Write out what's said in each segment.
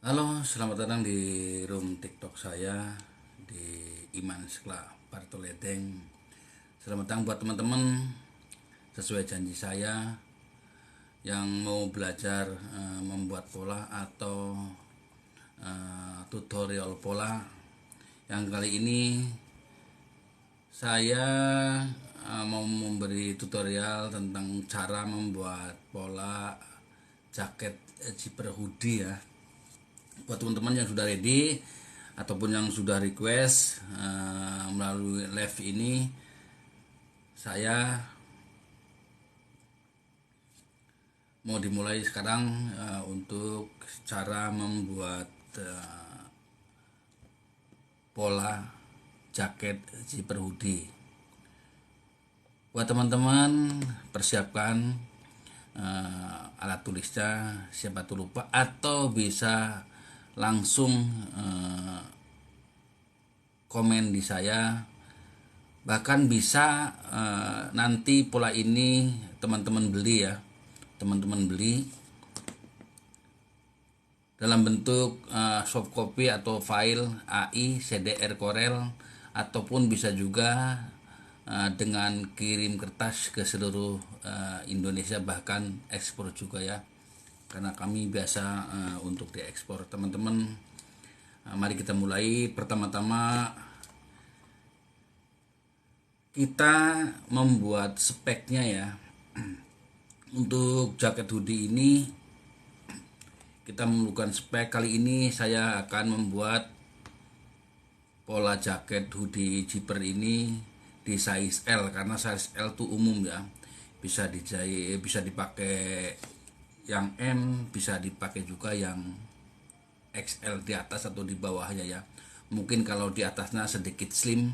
Halo, selamat datang di room TikTok saya di Iman Sekla Partoledeng. Selamat datang buat teman-teman sesuai janji saya yang mau belajar membuat pola atau tutorial pola. Yang kali ini saya mau memberi tutorial tentang cara membuat pola jaket zipper hoodie ya. Buat teman-teman yang sudah ready ataupun yang sudah request melalui live ini, saya mau dimulai sekarang untuk cara membuat pola jaket zipper hoodie. Buat teman-teman persiapkan alat tulisnya, siapa tuh lupa, atau bisa langsung komen di saya. Bahkan bisa nanti pola ini teman-teman beli ya, teman-teman beli dalam bentuk soft copy atau file AI, CDR Corel, ataupun bisa juga dengan kirim kertas ke seluruh Indonesia, bahkan ekspor juga ya, karena kami biasa untuk diekspor. Teman-teman, mari kita mulai. Pertama-tama kita membuat speknya ya. Untuk jaket hoodie ini kita memerlukan spek. Kali ini saya akan membuat pola jaket hoodie zipper ini di size L, karena size L itu umum ya, bisa dijahit, bisa dipakai yang M, bisa dipakai juga yang XL di atas atau di bawahnya ya. Mungkin kalau di atasnya sedikit slim,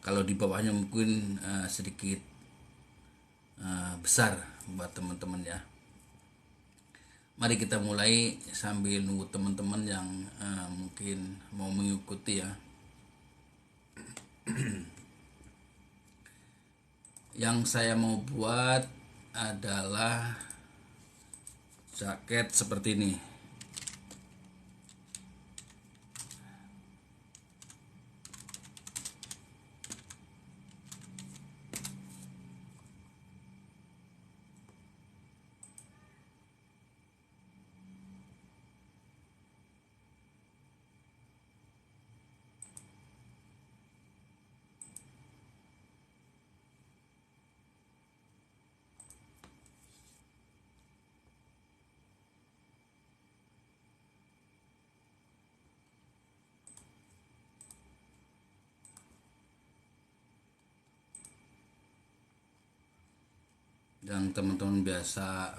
kalau di bawahnya mungkin sedikit besar buat teman-teman ya. Mari kita mulai sambil nunggu teman-teman yang mungkin mau mengikuti ya. Yang saya mau buat adalah jaket seperti ini. Yang teman-teman biasa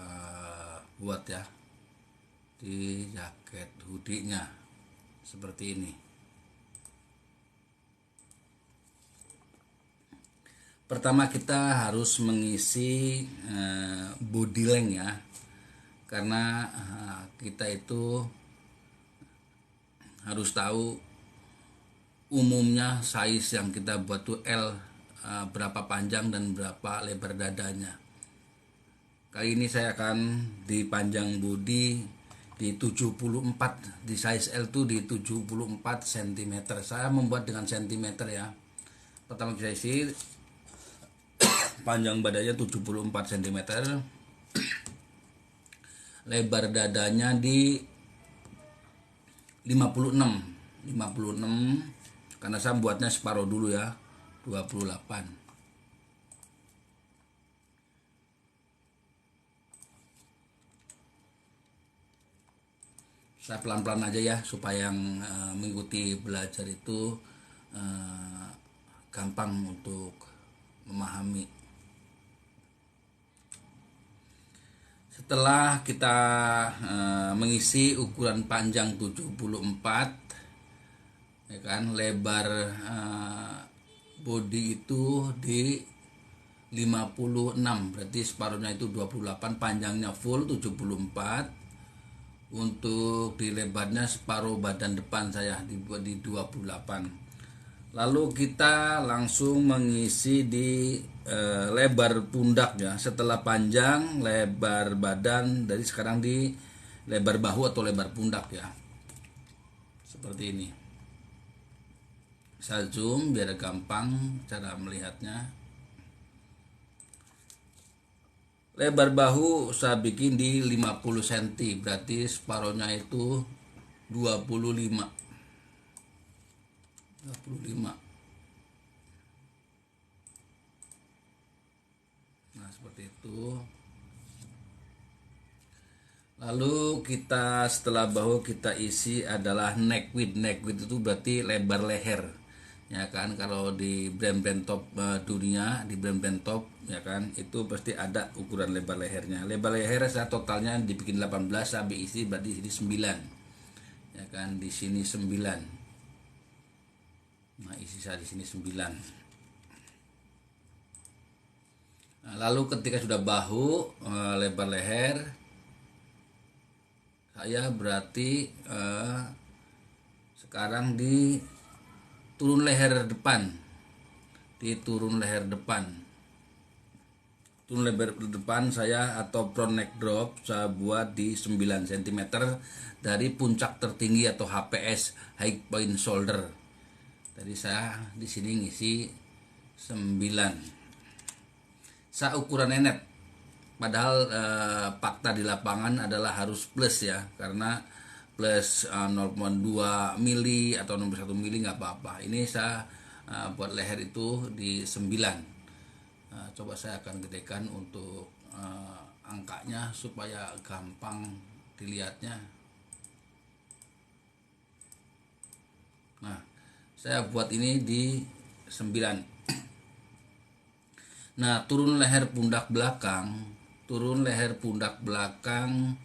buat ya di jaket hoodie-nya seperti ini. Pertama kita harus mengisi body length ya, karena kita itu harus tahu umumnya size yang kita buat tuh L, berapa panjang dan berapa lebar dadanya. Kali ini saya akan di panjang body di 74, di size L tuh di 74 cm. Saya membuat dengan cm ya. Pertama kita isi panjang badannya 74 cm, lebar dadanya di 56 karena saya buatnya separuh dulu ya, 28. Saya pelan-pelan aja ya, supaya yang mengikuti belajar itu gampang untuk memahami. Setelah kita mengisi ukuran panjang 74 ya kan, lebar body itu di 56, berarti separuhnya itu 28, panjangnya full 74. Untuk di lebarnya separuh badan depan saya dibuat di 28. Lalu kita langsung mengisi di lebar pundak ya. Setelah panjang, lebar badan, dari sekarang di lebar bahu atau lebar pundak ya. seperti ini. Saya zoom biar gampang cara melihatnya. Lebar bahu saya bikin di 50 cm, berarti separohnya itu 25. Nah, seperti itu. Lalu kita setelah bahu kita isi adalah neck width. Neck width itu berarti lebar leher. Ya kan, kalau di brand-brand top dunia, di brand-brand top ya kan, itu pasti ada ukuran lebar lehernya. Lebar leher saya totalnya dibikin 18, saya isi berarti di 9. Ya kan, di sini 9. Nah, isi saya di sini 9. Nah, lalu ketika sudah bahu lebar leher, saya berarti sekarang di turun leher depan, turun leher depan saya atau front neck drop saya buat di 9 cm dari puncak tertinggi atau HPS, high point shoulder. Tadi saya di sini ngisi 9. Saya ukuran net, padahal fakta di lapangan adalah harus plus ya, karena plus 0,2 mili atau 0,1 mili nggak apa-apa. Ini saya buat leher itu di 9. Coba saya akan gedekan untuk angkanya supaya gampang dilihatnya. Nah, saya buat ini di 9. Nah, turun leher pundak belakang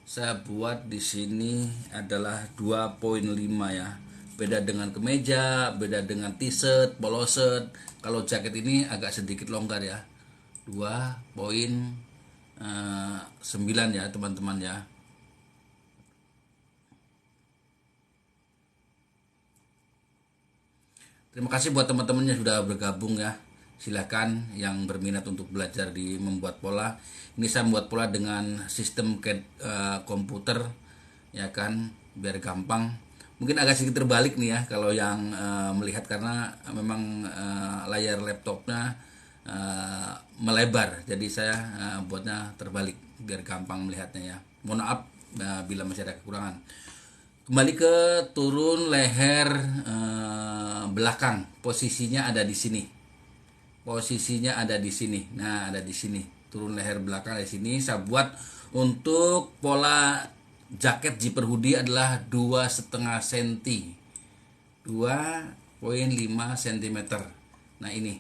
saya buat di sini adalah 2,5 ya. Beda dengan kemeja, beda dengan t-shirt, polo shirt. Kalau jaket ini agak sedikit longgar ya. 2,9 ya teman-teman ya. Terima kasih buat teman-teman yang sudah bergabung ya. Silakan yang berminat untuk belajar di membuat pola. Ini saya membuat pola dengan sistem komputer ya kan, biar gampang. Mungkin agak sedikit terbalik nih ya kalau yang melihat, karena memang layar laptopnya melebar. Jadi saya buatnya terbalik biar gampang melihatnya ya. Mohon maaf bila masih ada kekurangan. Kembali ke turun leher belakang, posisinya ada di sini. Nah, ada di sini. Turun leher belakang di sini. Saya buat untuk pola jaket zipper hoodie adalah 2,5 cm. 2,5 cm. Nah, ini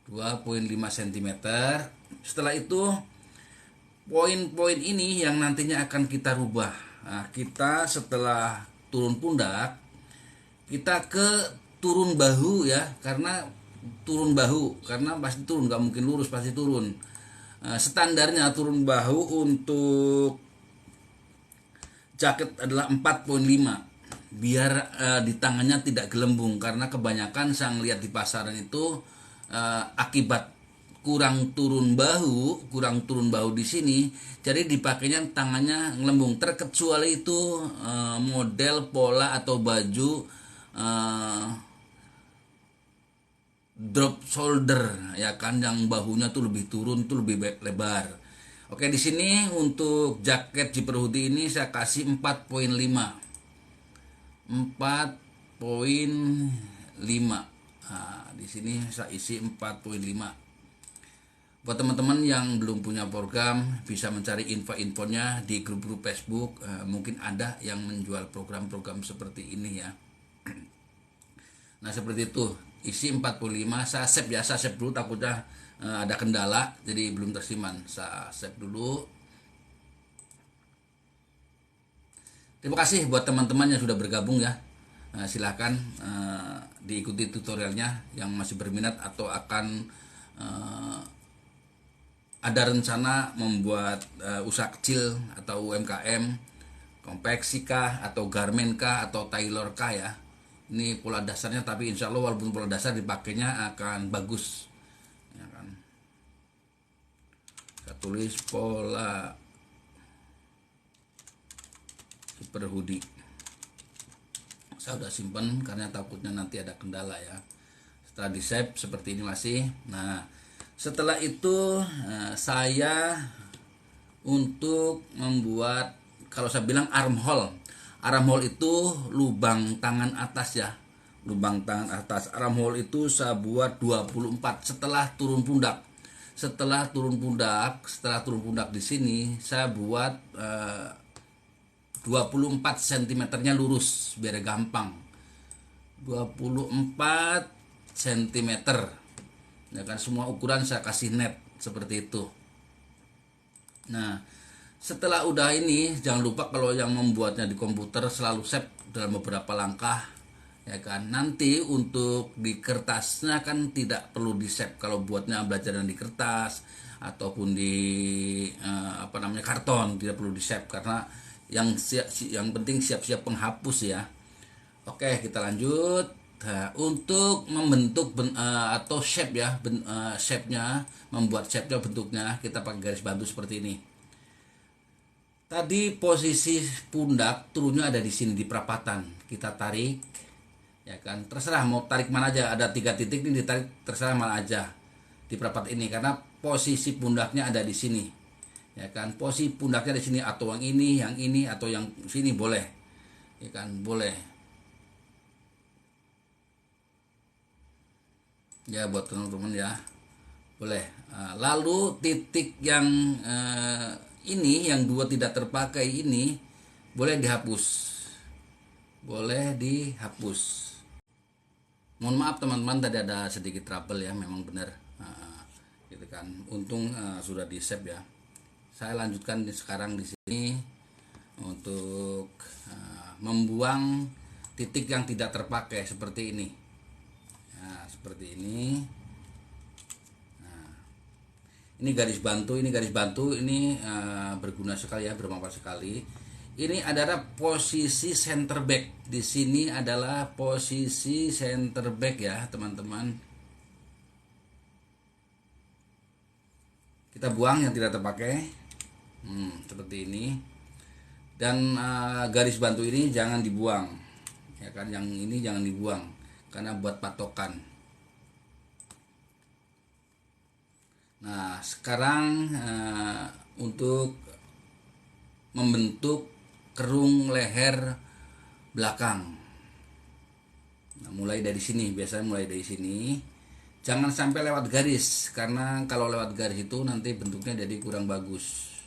2,5 cm. Setelah itu poin-poin ini yang nantinya akan kita rubah. Nah, kita setelah turun pundak, kita ke turun bahu ya, karena pasti turun, nggak mungkin lurus, pasti turun. Standarnya turun bahu untuk jaket adalah 4,5, biar di tangannya tidak gelembung, karena kebanyakan saya ngeliat di pasaran itu akibat kurang turun bahu di sini, jadi dipakainya tangannya ngelembung. Terkecuali itu model pola atau baju drop shoulder ya kan, yang bahunya tuh lebih turun, tuh lebih lebar. Oke, di sini untuk jaket zipper hoodie ini saya kasih 4,5. 4,5. Nah, di sini saya isi 4,5. Buat teman-teman yang belum punya program, bisa mencari info-infonya di grup-grup Facebook. Mungkin ada yang menjual program-program seperti ini ya. Nah, seperti itu. Isi 45, saya save ya, saya save dulu, takutnya ada kendala jadi belum tersiman. Saya save dulu. Terima kasih buat teman-teman yang sudah bergabung ya. Silahkan diikuti tutorialnya yang masih berminat atau akan ada rencana membuat usaha kecil atau UMKM, konveksi kah atau garment kah atau tailor kah ya. Ini pola dasarnya, tapi insya Allah walaupun pola dasar dipakainya akan bagus ya kan. Saya tulis pola zipper hoodie. Saya udah simpen karena takutnya nanti ada kendala ya. Setelah di save seperti ini masih. Nah, setelah itu saya untuk membuat, kalau saya bilang armhole. Armhole itu lubang tangan atas ya. Lubang tangan atas. Armhole itu saya buat 24 setelah turun pundak. Setelah turun pundak di sini saya buat 24 cm-nya lurus biar gampang. 24 cm. Ya kan, semua ukuran saya kasih net seperti itu. Nah, setelah udah ini, jangan lupa kalau yang membuatnya di komputer selalu save dalam beberapa langkah, ya kan. Nanti untuk di kertasnya kan tidak perlu di save. Kalau buatnya belajar di kertas ataupun di karton, tidak perlu di save karena yang penting siap-siap penghapus ya. Oke, kita lanjut. Nah, untuk membentuk atau shape ya, shape-nya, membuat shape-nya, bentuknya kita pakai garis bantu seperti ini. Tadi posisi pundak turunnya ada di sini di perapatan. Kita tarik, ya kan. Terserah mau tarik mana aja. Ada 3 titik ini ditarik terserah mana aja di perapat ini karena posisi pundaknya ada di sini, ya kan. Posisi pundaknya di sini atau yang ini atau yang sini boleh, ya kan, boleh. Ya buat teman-teman ya boleh. Lalu titik yang ini yang 2 tidak terpakai ini boleh dihapus, mohon maaf teman-teman tadi ada sedikit trouble ya, memang benar gitu kan. Untung sudah di save ya. Saya lanjutkan sekarang di sini untuk membuang titik yang tidak terpakai seperti ini. Nah, seperti ini. Nah, ini garis bantu, ini berguna sekali ya, bermanfaat sekali. Ini adalah posisi center back. Di sini adalah posisi center back ya, teman-teman. Kita buang yang tidak terpakai. Seperti ini. Dan garis bantu ini jangan dibuang. Ya kan, yang ini jangan dibuang karena buat patokan. Nah, sekarang untuk membentuk kerung leher belakang. Nah, mulai dari sini, biasanya mulai dari sini. Jangan sampai lewat garis karena kalau lewat garis itu nanti bentuknya jadi kurang bagus.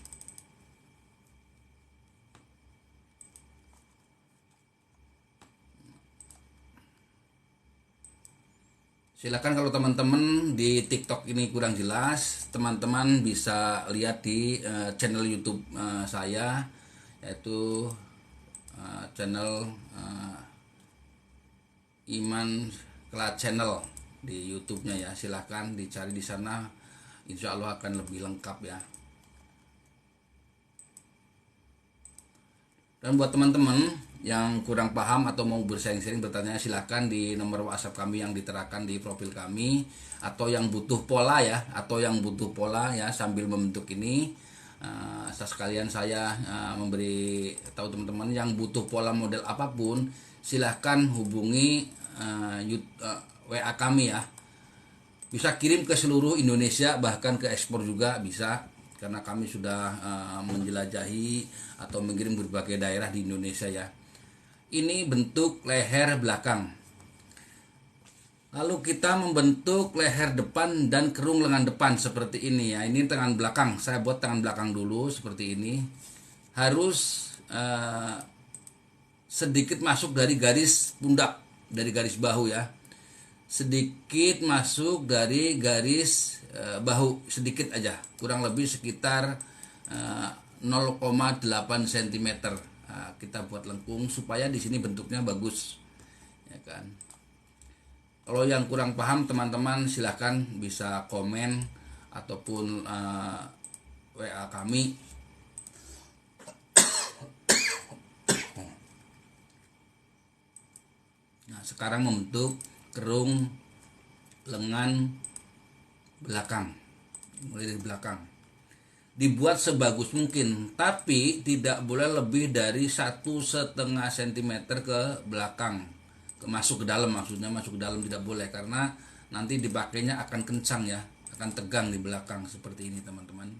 Silakan kalau teman-teman di TikTok ini kurang jelas, teman-teman bisa lihat di channel YouTube saya, yaitu channel Iman Kla Channel di YouTube-nya ya. Silakan dicari di sana, insya Allah akan lebih lengkap ya. Dan buat teman-teman yang kurang paham atau mau bersharing-sharing, bertanya, silahkan di nomor WhatsApp kami yang diterapkan di profil kami, atau yang butuh pola ya, sambil membentuk ini. Sekalian saya memberi tahu teman-teman yang butuh pola model apapun, silahkan hubungi WA kami ya. Bisa kirim ke seluruh Indonesia, bahkan ke ekspor juga bisa, karena kami sudah menjelajahi atau mengirim berbagai daerah di Indonesia ya. Ini bentuk leher belakang. Lalu kita membentuk leher depan dan kerung lengan depan seperti ini ya. Ini tangan belakang. Saya buat tangan belakang dulu seperti ini. Harus sedikit masuk dari garis pundak, dari garis bahu ya. Sedikit masuk dari garis bahu, sedikit aja, kurang lebih sekitar 0,8 cm. Kita buat lengkung supaya di sini bentuknya bagus, ya kan. Kalau yang kurang paham teman-teman silahkan bisa komen ataupun WA kami. Nah, sekarang membentuk kerung lengan belakang, mulai dari belakang. dibuat sebagus mungkin, tapi tidak boleh lebih dari 1,5 cm ke belakang, masuk ke dalam, maksudnya masuk ke dalam tidak boleh, karena nanti dipakainya akan kencang ya, akan tegang di belakang seperti ini teman-teman.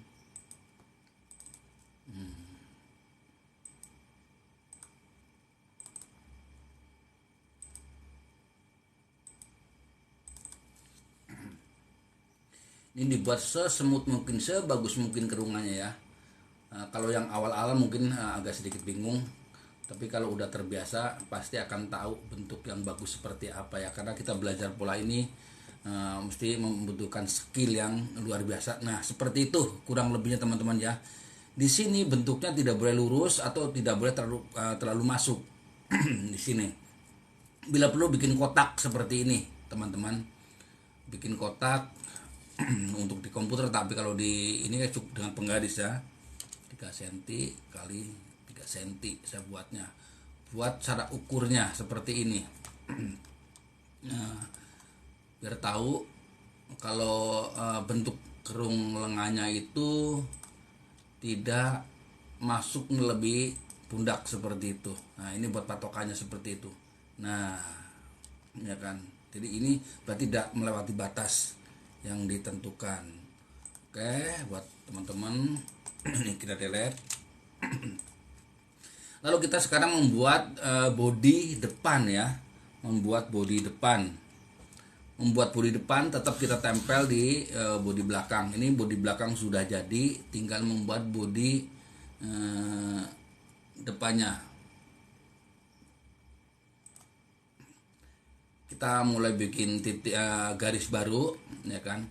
Ini dibuat sesemut mungkin, sebagus mungkin kerungannya ya. Kalau yang awal-awal mungkin agak sedikit bingung, tapi kalau udah terbiasa pasti akan tahu bentuk yang bagus seperti apa ya, karena kita belajar pola ini mesti membutuhkan skill yang luar biasa. Nah seperti itu kurang lebihnya teman-teman ya. Di sini bentuknya tidak boleh lurus atau tidak boleh terlalu masuk di sini. Bila perlu bikin kotak seperti ini teman-teman, bikin kotak untuk di komputer, tapi kalau di ini cukup dengan penggaris ya, 3 cm kali 3 cm saya buatnya, buat cara ukurnya seperti ini. Nah, biar tahu kalau bentuk kerung lengannya itu tidak masuk lebih pundak seperti itu. Nah ini buat patokannya seperti itu. Nah ya kan, jadi ini berarti tidak melewati batas yang ditentukan. Oke, buat teman-teman ini kita delete. Lalu kita sekarang membuat bodi depan ya, membuat bodi depan. Membuat bodi depan tetap kita tempel di bodi belakang. Ini bodi belakang sudah jadi, tinggal membuat bodi depannya. Kita mulai bikin titik garis baru ya kan.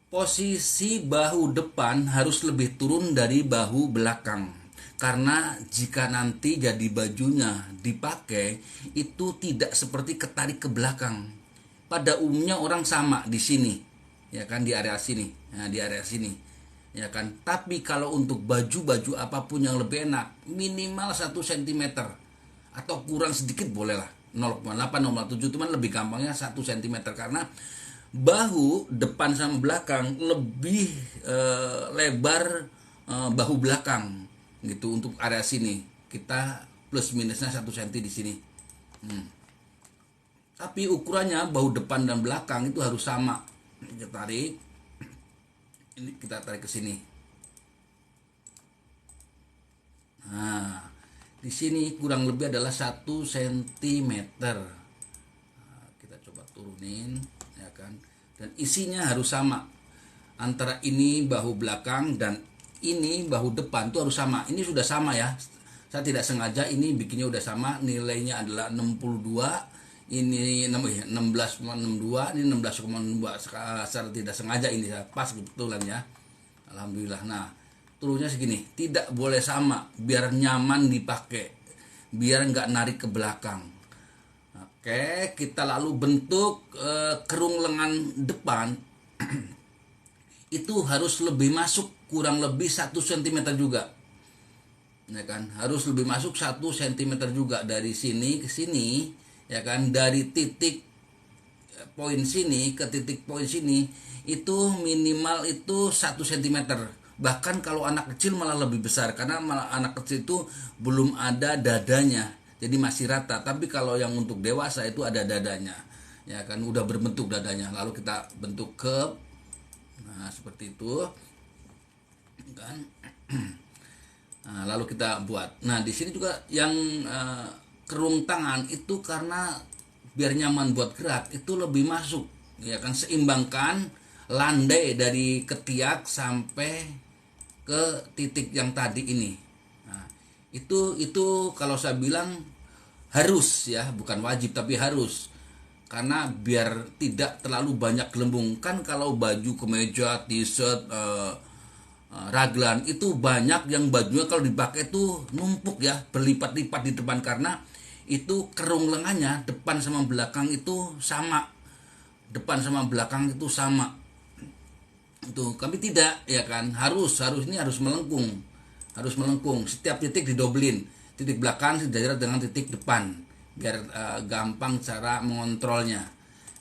Posisi bahu depan harus lebih turun dari bahu belakang, karena jika nanti jadi bajunya dipakai itu tidak seperti ketarik ke belakang. Pada umumnya orang sama di sini ya kan, di area sini, nah, di area sini ya kan. Tapi kalau untuk baju-baju apapun yang lebih enak, minimal 1 cm atau kurang sedikit boleh lah, 0,8 0,7, cuman lebih gampangnya 1 cm, karena bahu depan sama belakang lebih lebar bahu belakang gitu. Untuk area sini kita plus minusnya 1 cm di sini. Tapi ukurannya bahu depan dan belakang itu harus sama. Kita tarik, ini kita tarik ke sini. Nah di sini kurang lebih adalah 1 cm. Nah, kita coba turunin ya kan, dan isinya harus sama, antara ini bahu belakang dan ini bahu depan tuh harus sama. Ini sudah sama ya, saya tidak sengaja ini bikinnya udah sama, nilainya adalah 62, ini 16,62, ini 16,62, secara tidak sengaja ini pas kebetulan ya, alhamdulillah. Nah turunnya segini, tidak boleh sama biar nyaman dipakai, biar nggak narik ke belakang. Oke, kita lalu bentuk kerung lengan depan itu harus lebih masuk, kurang lebih 1 cm juga ya kan, harus lebih masuk 1 cm juga dari sini ke sini ya kan. Dari titik poin sini ke titik poin sini itu minimal itu 1 cm. Bahkan kalau anak kecil malah lebih besar, karena malah anak kecil itu belum ada dadanya, jadi masih rata. Tapi kalau yang untuk dewasa itu ada dadanya ya kan, udah berbentuk dadanya. Lalu kita bentuk curve, nah seperti itu kan. Nah, lalu kita buat. Nah di sini juga yang kerung tangan itu, karena biar nyaman buat gerak itu lebih masuk ya kan, seimbangkan landai dari ketiak sampai ke titik yang tadi ini. Nah, itu kalau saya bilang harus ya, bukan wajib tapi harus, karena biar tidak terlalu banyak gelembung. Kan kalau baju kemeja, t-shirt, raglan itu banyak yang bajunya kalau dipakai itu numpuk ya, berlipat-lipat di depan, karena itu kerung lengannya depan sama belakang itu sama, depan sama belakang itu sama tuh. Kami tidak ya kan, harus ini harus melengkung, setiap titik didobelin, titik belakang sejajar dengan titik depan, biar gampang cara mengontrolnya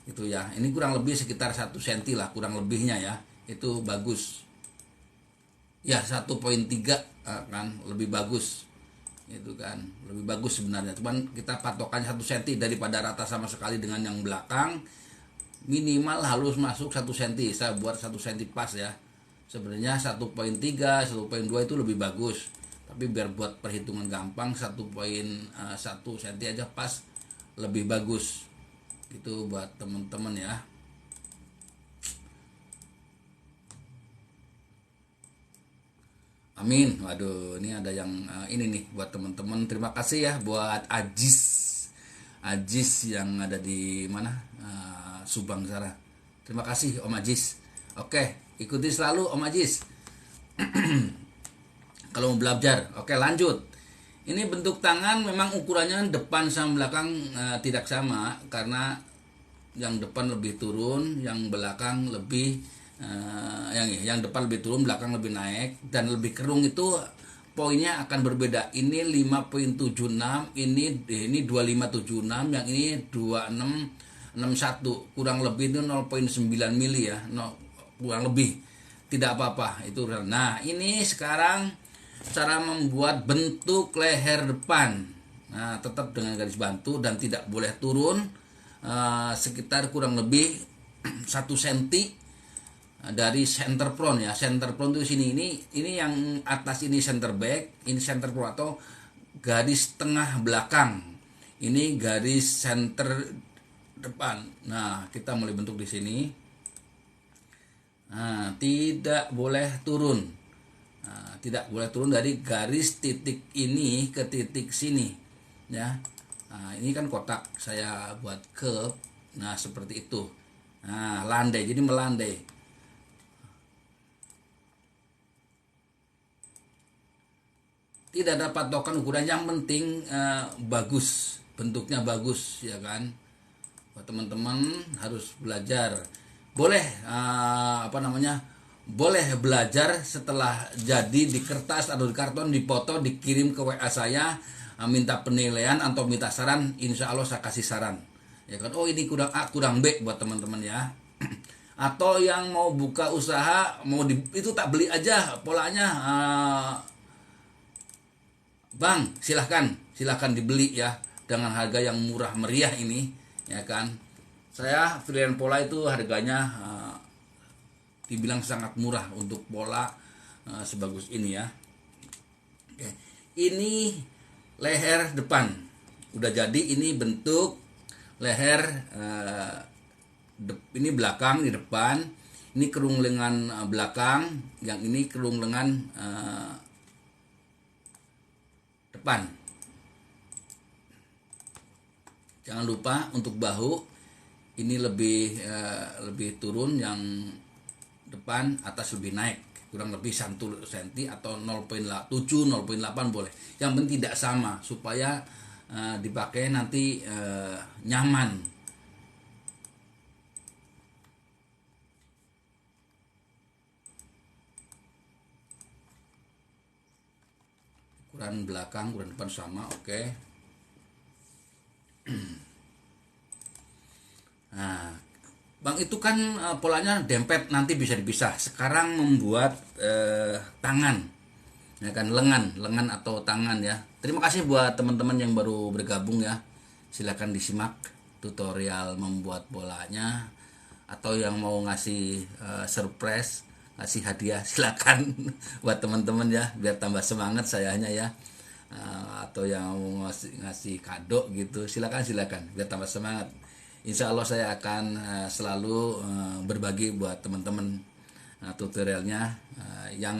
itu ya. Ini kurang lebih sekitar 1 cm lah kurang lebihnya ya, itu bagus. ya 1,3 kan lebih bagus, itu kan lebih bagus sebenarnya, cuman kita patokannya 1 cm daripada rata sama sekali dengan yang belakang. Minimal harus masuk 1 cm, saya buat 1 cm pas ya. Sebenarnya 1,3 1,2 itu lebih bagus, tapi biar buat perhitungan gampang 1,1 cm aja pas, lebih bagus gitu buat teman-teman ya. Amin. Waduh, ini ada yang ini nih buat teman-teman. Terima kasih ya buat Ajis. Ajis yang ada di mana? Subang sana. Terima kasih Om Ajis. Oke, ikuti selalu Om Ajis. Kalau mau belajar. Oke, lanjut. Ini bentuk tangan memang ukurannya depan sama belakang tidak sama, karena yang depan lebih turun, yang belakang lebih yang depan lebih turun, belakang lebih naik, dan lebih kerung itu poinnya akan berbeda. Ini 5,76, ini 2576, yang ini 2661, kurang lebih itu 0,9 mili ya, kurang lebih, tidak apa-apa itu. Nah, ini sekarang cara membuat bentuk leher depan. Nah, tetap dengan garis bantu dan tidak boleh turun, sekitar kurang lebih 1 cm dari center front ya. Center front itu sini, ini yang atas ini center back, ini center front atau garis tengah belakang, ini garis center depan. Nah, kita mulai bentuk di sini. Nah, tidak boleh turun. Nah, tidak boleh turun dari garis titik ini ke titik sini ya. Nah, ini kan kotak, saya buat curve. Nah, seperti itu. Nah, landai, jadi melandai. Tidak ada patokan ukuran, yang penting bagus, bentuknya bagus ya kan. Buat teman-teman harus belajar. Boleh boleh belajar setelah jadi di kertas atau di karton, dipoto, dikirim ke WA saya, minta penilaian atau minta saran. Insya Allah saya kasih saran ya kan. Oh, ini kurang A kurang B buat teman-teman ya. Atau yang mau buka usaha, itu tak beli aja polanya, Bang, silahkan dibeli ya, dengan harga yang murah meriah ini ya kan. Saya freelance pola itu harganya dibilang sangat murah untuk pola sebagus ini ya. Oke. Ini leher depan udah jadi, ini bentuk leher ini belakang, di depan ini kerung lengan belakang, yang ini kerung lengan depan. Jangan lupa untuk bahu ini lebih turun, yang depan, atas lebih naik, kurang lebih 1 cm atau 0,7 0,8 boleh, yang penting tidak sama supaya dipakai nanti nyaman. Ukuran belakang, ukuran depan sama, oke. Nah, Bang, itu kan polanya dempet, nanti bisa dipisah. Sekarang membuat tangan, ya kan, lengan atau tangan ya. Terima kasih buat teman-teman yang baru bergabung ya. Silakan disimak tutorial membuat bolanya, atau yang mau ngasih surprise, ngasih hadiah, silakan buat teman-teman ya, biar tambah semangat sayanya ya. Atau yang mau ngasih kado gitu, silakan biar tambah semangat. Insya Allah saya akan selalu berbagi buat teman-teman tutorialnya, yang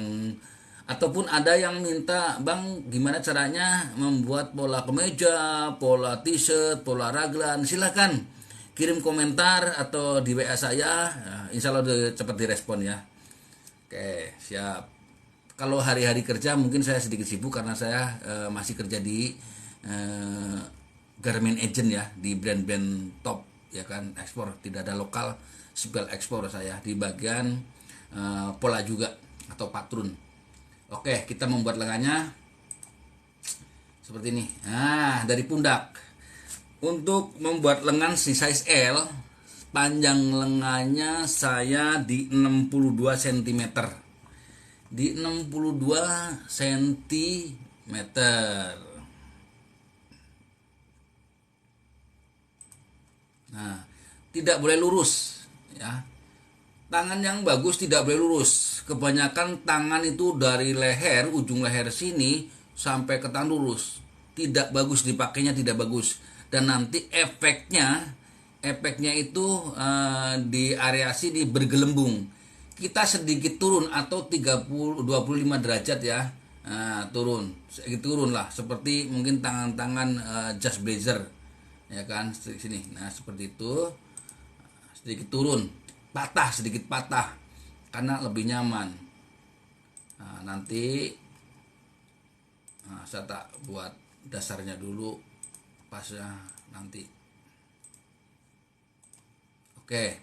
ataupun ada yang minta, Bang, gimana caranya membuat pola kemeja, pola t-shirt, pola raglan, silakan kirim komentar atau di WA saya, insya Allah cepat direspon ya. Oke, siap. Kalau hari-hari kerja mungkin saya sedikit sibuk karena saya masih kerja di garment agent ya, di brand-brand top ya kan, ekspor, tidak ada lokal, supply ekspor saya di bagian pola juga atau patrun. Oke, kita membuat lengannya seperti ini. Nah, dari pundak. Untuk membuat lengan size L, panjang lengannya saya di 62 cm. di 62 cm. Nah, tidak boleh lurus ya. Tangan yang bagus tidak boleh lurus. Kebanyakan tangan itu dari leher, ujung leher sini sampai ke tangan lurus. Tidak bagus dipakainya, tidak bagus. Dan nanti efeknya itu di area sini bergelembung. Kita sedikit turun atau 25 derajat ya. Turun, sedikit turun lah, seperti mungkin tangan-tangan jas blazer ya kan, sini. Nah, seperti itu. Sedikit turun, sedikit patah karena lebih nyaman. Nah, nanti saya tak buat dasarnya dulu pasnya nanti. Oke.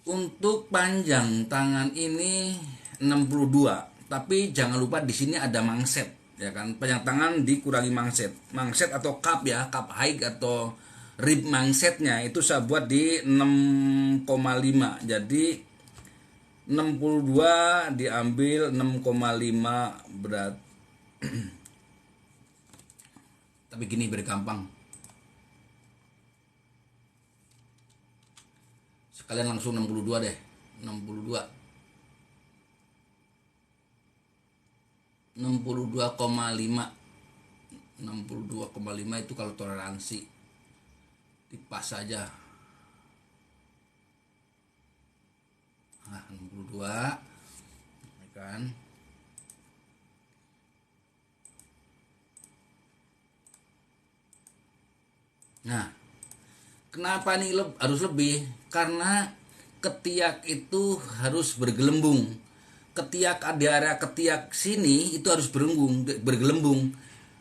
Untuk panjang tangan ini 62, tapi jangan lupa di sini ada mangset ya kan. Panjang tangan dikurangi mangset. Mangset atau cup ya, cup high atau rib mangsetnya itu saya buat di 6,5. Jadi 62 diambil 6,5 berat. Tapi gini biar gampang. Sekalian langsung 62 deh. 62. 62,5. 62,5 itu kalau toleransi. Dipas saja. Nah, 62 ya kan. Nah, kenapa ini harus lebih? Karena ketiak itu harus bergelembung. Ketiak di area ketiak sini itu harus bergelembung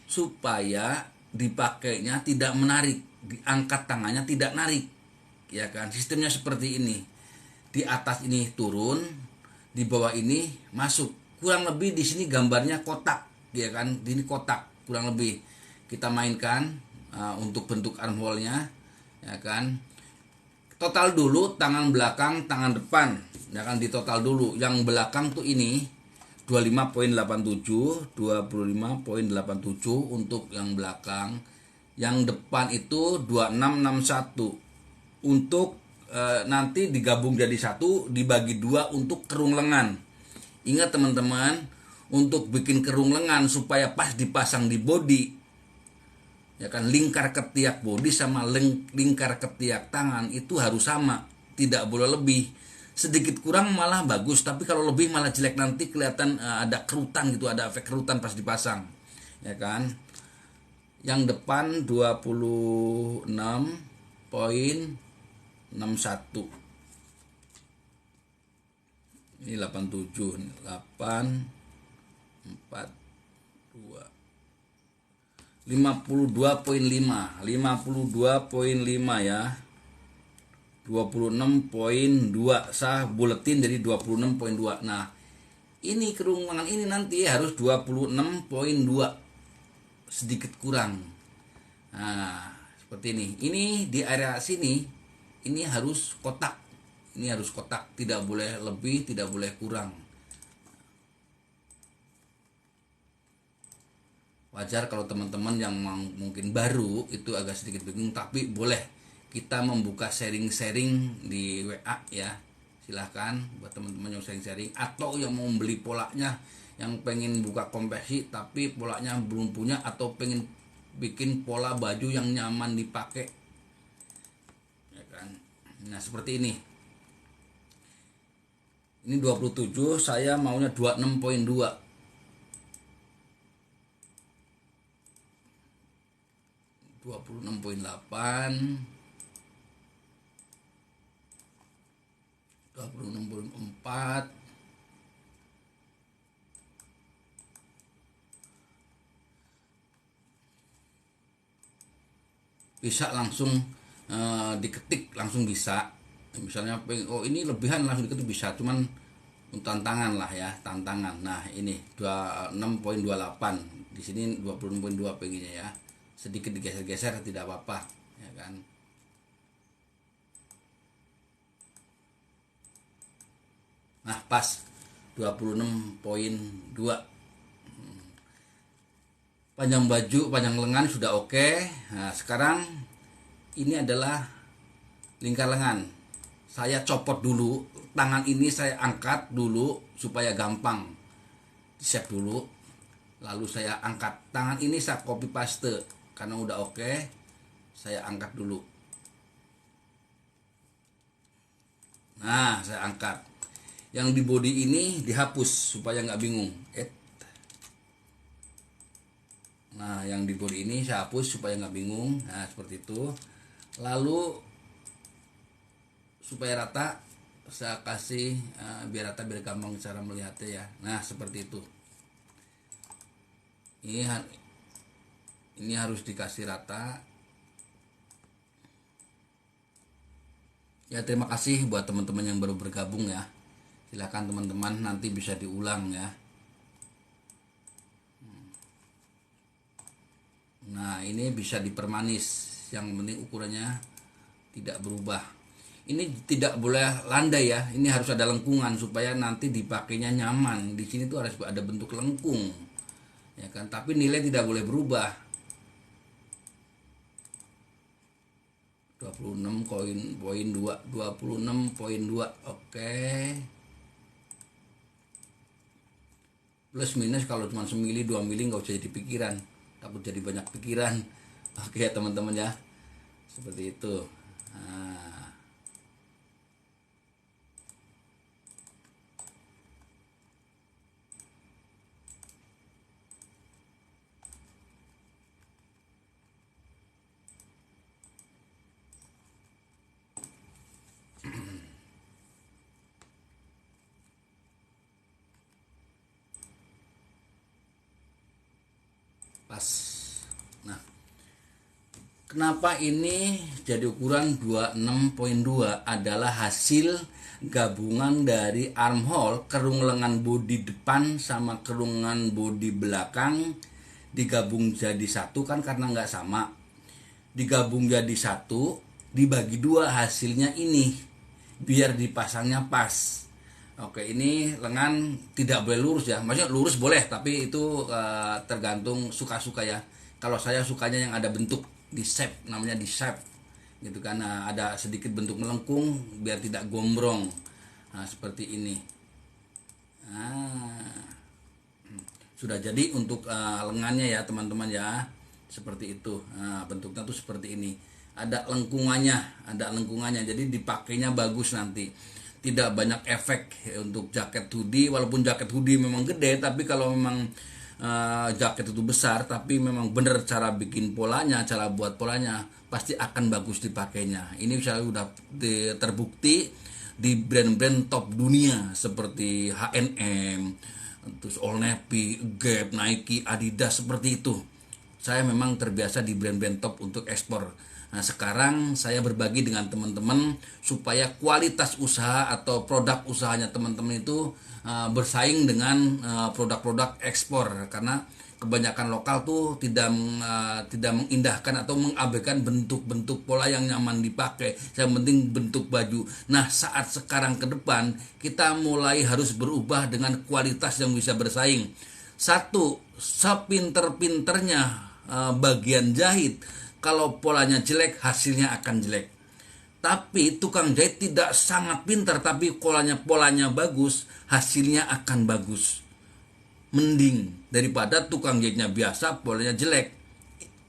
supaya dipakainya tidak menarik, diangkat tangannya tidak narik. Ya kan? Sistemnya seperti ini. Di atas ini turun, di bawah ini masuk. Kurang lebih di sini gambarnya kotak, ya kan? Ini kotak kurang lebih. Kita mainkan untuk bentuk armhole-nya, ya kan? Total dulu tangan belakang, tangan depan, ya kan, di total dulu. Yang belakang tuh ini 25,87, 25,87 untuk yang belakang. Yang depan itu 2661. Untuk nanti digabung jadi satu, dibagi dua untuk kerung lengan. Ingat teman-teman, untuk bikin kerung lengan supaya pas dipasang di body, ya kan, lingkar ketiak body sama lingkar ketiak tangan itu harus sama, tidak boleh lebih. Sedikit kurang malah bagus, tapi kalau lebih malah jelek, nanti kelihatan ada kerutan gitu, ada efek kerutan pas dipasang, ya kan. Yang depan 26,61. Ini 87, 842. 52,5 ya. 26,2 saya buletin jadi 26,2. Nah, ini kerung lengan ini nanti harus 26,2, sedikit kurang. Nah, seperti ini. Ini di area sini ini harus kotak. Ini harus kotak, tidak boleh lebih, tidak boleh kurang. Wajar kalau teman-teman yang mungkin baru itu agak sedikit bingung, tapi boleh kita membuka sharing-sharing di WA ya. Silahkan buat teman-teman yang sharing-sharing, atau yang mau beli polanya, yang pengen buka kompesi tapi polanya belum punya, atau pengen bikin pola baju yang nyaman dipakai, ya kan. Nah, seperti ini. Ini 27, saya maunya 26,2. 26,8, 26,4, bisa langsung diketik, langsung bisa. Misalnya oh ini lebihan, langsung diketik bisa, cuman tantangan lah ya, tantangan. Nah, ini 26,28, di sini 26,2 pengennya ya. Sedikit digeser-geser tidak apa-apa, ya kan. Nah, pas 26,2. Panjang baju, panjang lengan sudah oke. Nah, sekarang ini adalah lingkar lengan. Saya copot dulu, tangan ini saya angkat dulu supaya gampang. Siap dulu. Lalu saya angkat. Tangan ini saya copy paste karena udah oke. Saya angkat dulu. Nah, saya angkat. Yang di body ini dihapus supaya nggak bingung. Nah, yang di body ini saya hapus supaya nggak bingung. Nah, seperti itu. Lalu supaya rata, saya kasih biar rata, biar gampang cara melihatnya ya. Nah, seperti itu. Ini harus dikasih rata. Ya, terima kasih buat teman-teman yang baru bergabung ya. Silakan teman-teman, nanti bisa diulang ya. Nah, ini bisa dipermanis. Yang penting ukurannya tidak berubah. Ini tidak boleh landai ya. Ini harus ada lengkungan supaya nanti dipakainya nyaman. Di sini tuh harus ada bentuk lengkung. Ya kan? Tapi nilai tidak boleh berubah. 26,2, 26,2. Oke. Plus minus kalau cuma 1 mili 2 mili nggak usah jadi pikiran, takut jadi banyak pikiran. Oke ya teman-teman ya, seperti itu. Nah, pas. Nah, kenapa ini jadi ukuran 26,2 adalah hasil gabungan dari armhole, kerung lengan bodi depan sama kerungan bodi belakang digabung jadi satu kan, karena nggak sama. Digabung jadi satu, dibagi dua, hasilnya ini biar dipasangnya pas. Oke, ini lengan tidak boleh lurus ya. Maksudnya lurus boleh, tapi itu tergantung suka-suka ya. Kalau saya sukanya yang ada bentuk di shape, namanya di shape gitu kan. Nah, ada sedikit bentuk melengkung biar tidak gombrong. Nah, seperti ini. Nah, sudah jadi untuk lengannya ya teman-teman ya. Seperti itu. Nah, bentuknya tuh seperti ini. Ada lengkungannya. Jadi dipakainya bagus nanti. Tidak banyak efek untuk jaket hoodie, walaupun jaket hoodie memang gede, tapi kalau memang jaket itu besar tapi memang bener cara bikin polanya, cara buat polanya, pasti akan bagus dipakainya. Ini saya udah terbukti di brand-brand top dunia seperti H&M, terus Old Navy, Gap, Nike, Adidas, seperti itu. Saya memang terbiasa di brand-brand top untuk ekspor. Nah, sekarang saya berbagi dengan teman-teman supaya kualitas usaha atau produk usahanya teman-teman itu bersaing dengan produk-produk ekspor, karena kebanyakan lokal tuh tidak mengindahkan atau mengabaikan bentuk-bentuk pola yang nyaman dipakai. Yang penting bentuk baju. Nah, saat sekarang ke depan kita mulai harus berubah dengan kualitas yang bisa bersaing. Satu, sepinter-pinternya bagian jahit, kalau polanya jelek hasilnya akan jelek. Tapi tukang jahit tidak sangat pintar tapi polanya bagus, hasilnya akan bagus. Mending daripada tukang jahitnya biasa polanya jelek.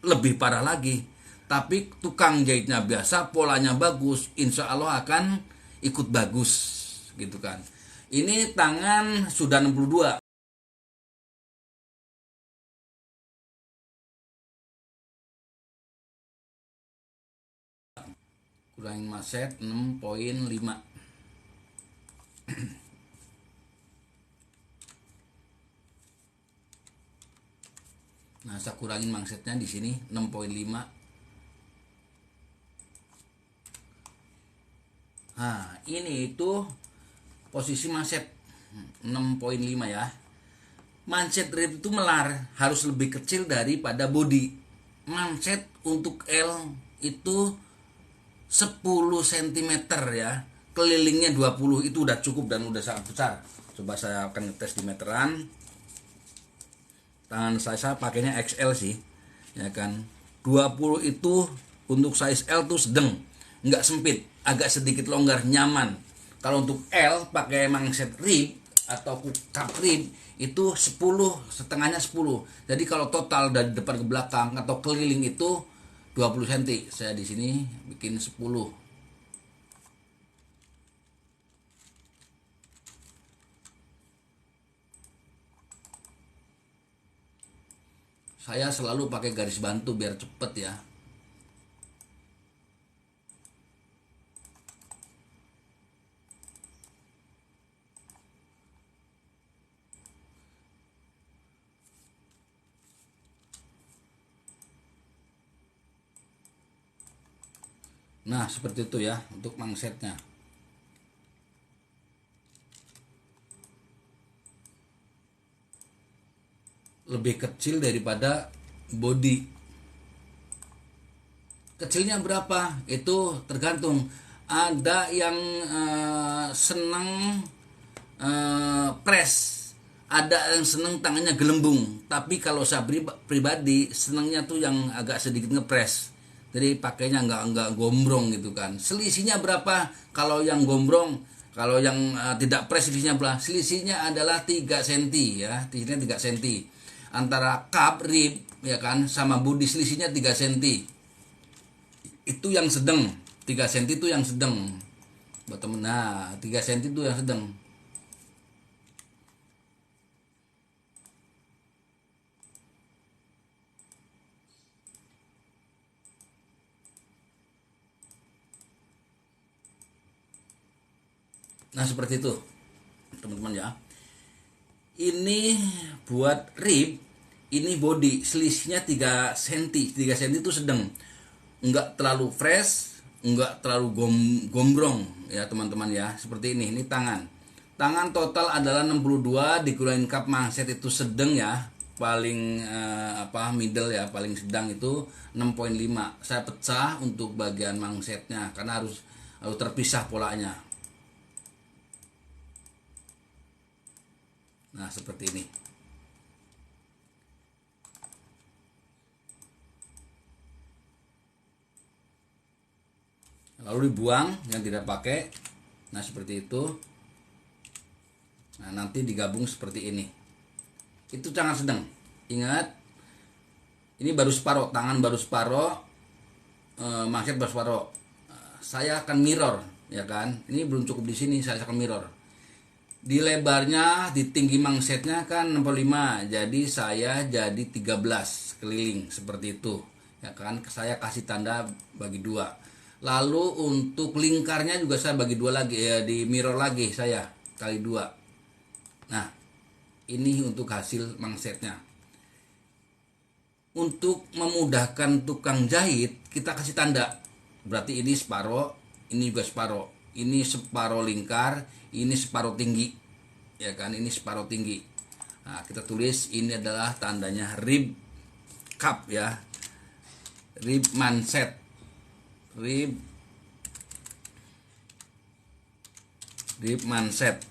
Lebih parah lagi, tapi tukang jahitnya biasa polanya bagus, insya Allah akan ikut bagus gitu kan. Ini tangan sudah 62. Kurangin maset 6,5. Nah, saya kurangin mangsetnya di sini 6,5. Nah, ini itu posisi manset 6,5 ya. Manset rib itu melar harus lebih kecil daripada body. Manset untuk L itu 10 cm ya, kelilingnya 20, itu udah cukup dan udah sangat besar. Coba saya akan ngetes di meteran. Tangan saya pakainya XL sih, ya kan. 20 itu untuk size L tuh sedang, nggak sempit, agak sedikit longgar, nyaman. Kalau untuk L pakai mangset rib atau cup rib itu 10, setengahnya 10. Jadi kalau total dari depan ke belakang atau keliling itu 20 cm. Saya di sini bikin 10. Saya selalu pakai garis bantu biar cepet ya. Nah seperti itu ya untuk mangsetnya. Lebih kecil daripada body. Kecilnya berapa? Itu tergantung. Ada yang senang press, ada yang senang tangannya gelembung. Tapi kalau saya pribadi senangnya tuh yang agak sedikit ngepres. Jadi pakainya nggak gombrong gitu kan. Selisihnya berapa? Kalau yang gombrong, kalau yang tidak press selisihnya berapa? Selisihnya adalah 3 cm ya. Selisihnya 3 cm. Antara cup rib ya kan sama body selisihnya 3 cm. Itu yang sedang. 3 cm itu yang sedang. Buat temen, nah 3 cm itu yang sedang. Nah seperti itu teman-teman ya. Ini buat rib, ini body selisihnya 3 cm. 3 cm itu sedang, enggak terlalu fresh, enggak terlalu gombrong ya teman-teman ya. Seperti ini tangan total adalah 62 dikurangi cup mangset itu sedang ya, paling middle ya, paling sedang itu 6,5. Saya pecah untuk bagian mangsetnya karena harus terpisah polanya. Nah seperti ini. Lalu dibuang yang tidak pakai. Nah seperti itu. Nah nanti digabung seperti ini. Itu tangan sedang. Ingat, ini baru separuh, tangan baru separuh, mangset baru separuh. Saya akan mirror ya kan. Ini belum cukup di sini, saya akan mirror. Di lebarnya, di tinggi mangsetnya kan 65, jadi saya jadi 13 keliling seperti itu ya kan. Saya kasih tanda bagi 2. Lalu untuk lingkarnya juga saya bagi 2 lagi ya, di mirror lagi saya kali 2. Nah ini untuk hasil mangsetnya. Untuk memudahkan tukang jahit kita kasih tanda, berarti ini separuh, ini juga separuh, ini separuh lingkar, ini separuh tinggi ya kan, ini separuh tinggi. Nah kita tulis ini adalah tandanya rib cup ya, rib manset, rib manset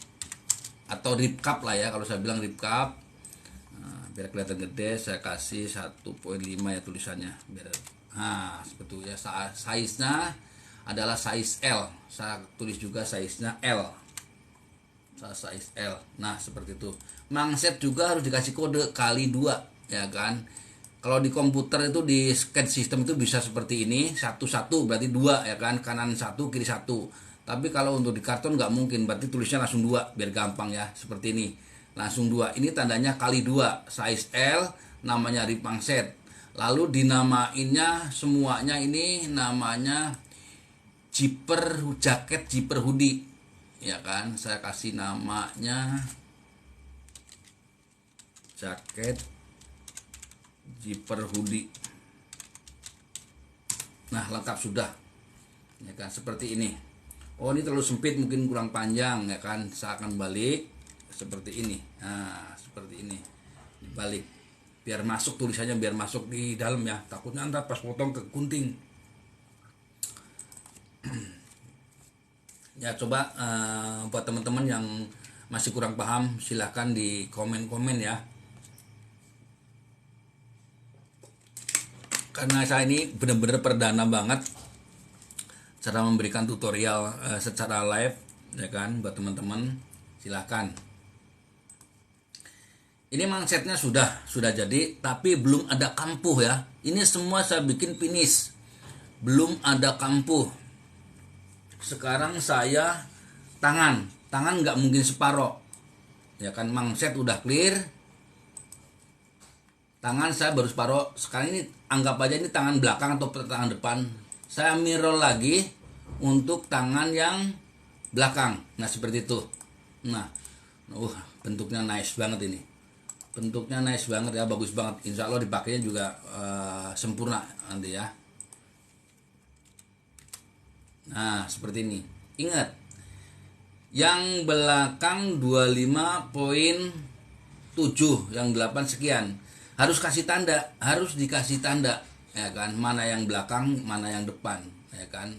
atau rib cup lah ya, kalau saya bilang rib cup. Nah, biar kelihatan gede saya kasih 1,5 ya tulisannya biar. Nah seperti itu ya. Size nya adalah size L, saya tulis juga size nya L, size L. Nah seperti itu. Mangset juga harus dikasih kode kali 2 ya kan. Kalau di komputer itu di scan system itu bisa seperti ini, 1 berarti 2 ya kan, kanan 1 kiri 1. Tapi kalau untuk di karton nggak mungkin, berarti tulisnya langsung 2 biar gampang ya, seperti ini. Langsung 2. Ini tandanya kali 2, size L, namanya rib mangset. Lalu dinamainnya semuanya ini namanya zipper jaket, zipper hoodie ya kan. Saya kasih namanya jaket zipper hoodie. Nah lengkap sudah ya kan, seperti ini. Oh ini terlalu sempit, mungkin kurang panjang ya kan, saya akan balik seperti ini. Nah seperti ini dibalik biar masuk tulisannya, biar masuk di dalam ya, takutnya ntar pas potong ke gunting. Ya coba buat teman-teman yang masih kurang paham, silahkan di komen-komen ya. Karena saya ini benar-benar perdana banget cara memberikan tutorial secara live ya kan, buat teman-teman silahkan. Ini mangsetnya sudah jadi, tapi belum ada kampuh ya. Ini semua saya bikin finish, belum ada kampuh. Sekarang saya tangan nggak mungkin separoh ya kan. Mangset udah clear, tangan saya baru separoh. Sekarang ini anggap aja ini tangan belakang atau tangan depan. Saya mirror lagi untuk tangan yang belakang. Nah seperti itu. Nah bentuknya nice banget ini. Bentuknya nice banget ya, bagus banget. Insya Allah dipakainya juga sempurna nanti ya. Nah seperti ini. Ingat, yang belakang 25,7, yang 8 sekian. Harus kasih tanda, harus dikasih tanda ya kan, mana yang belakang, mana yang depan ya kan.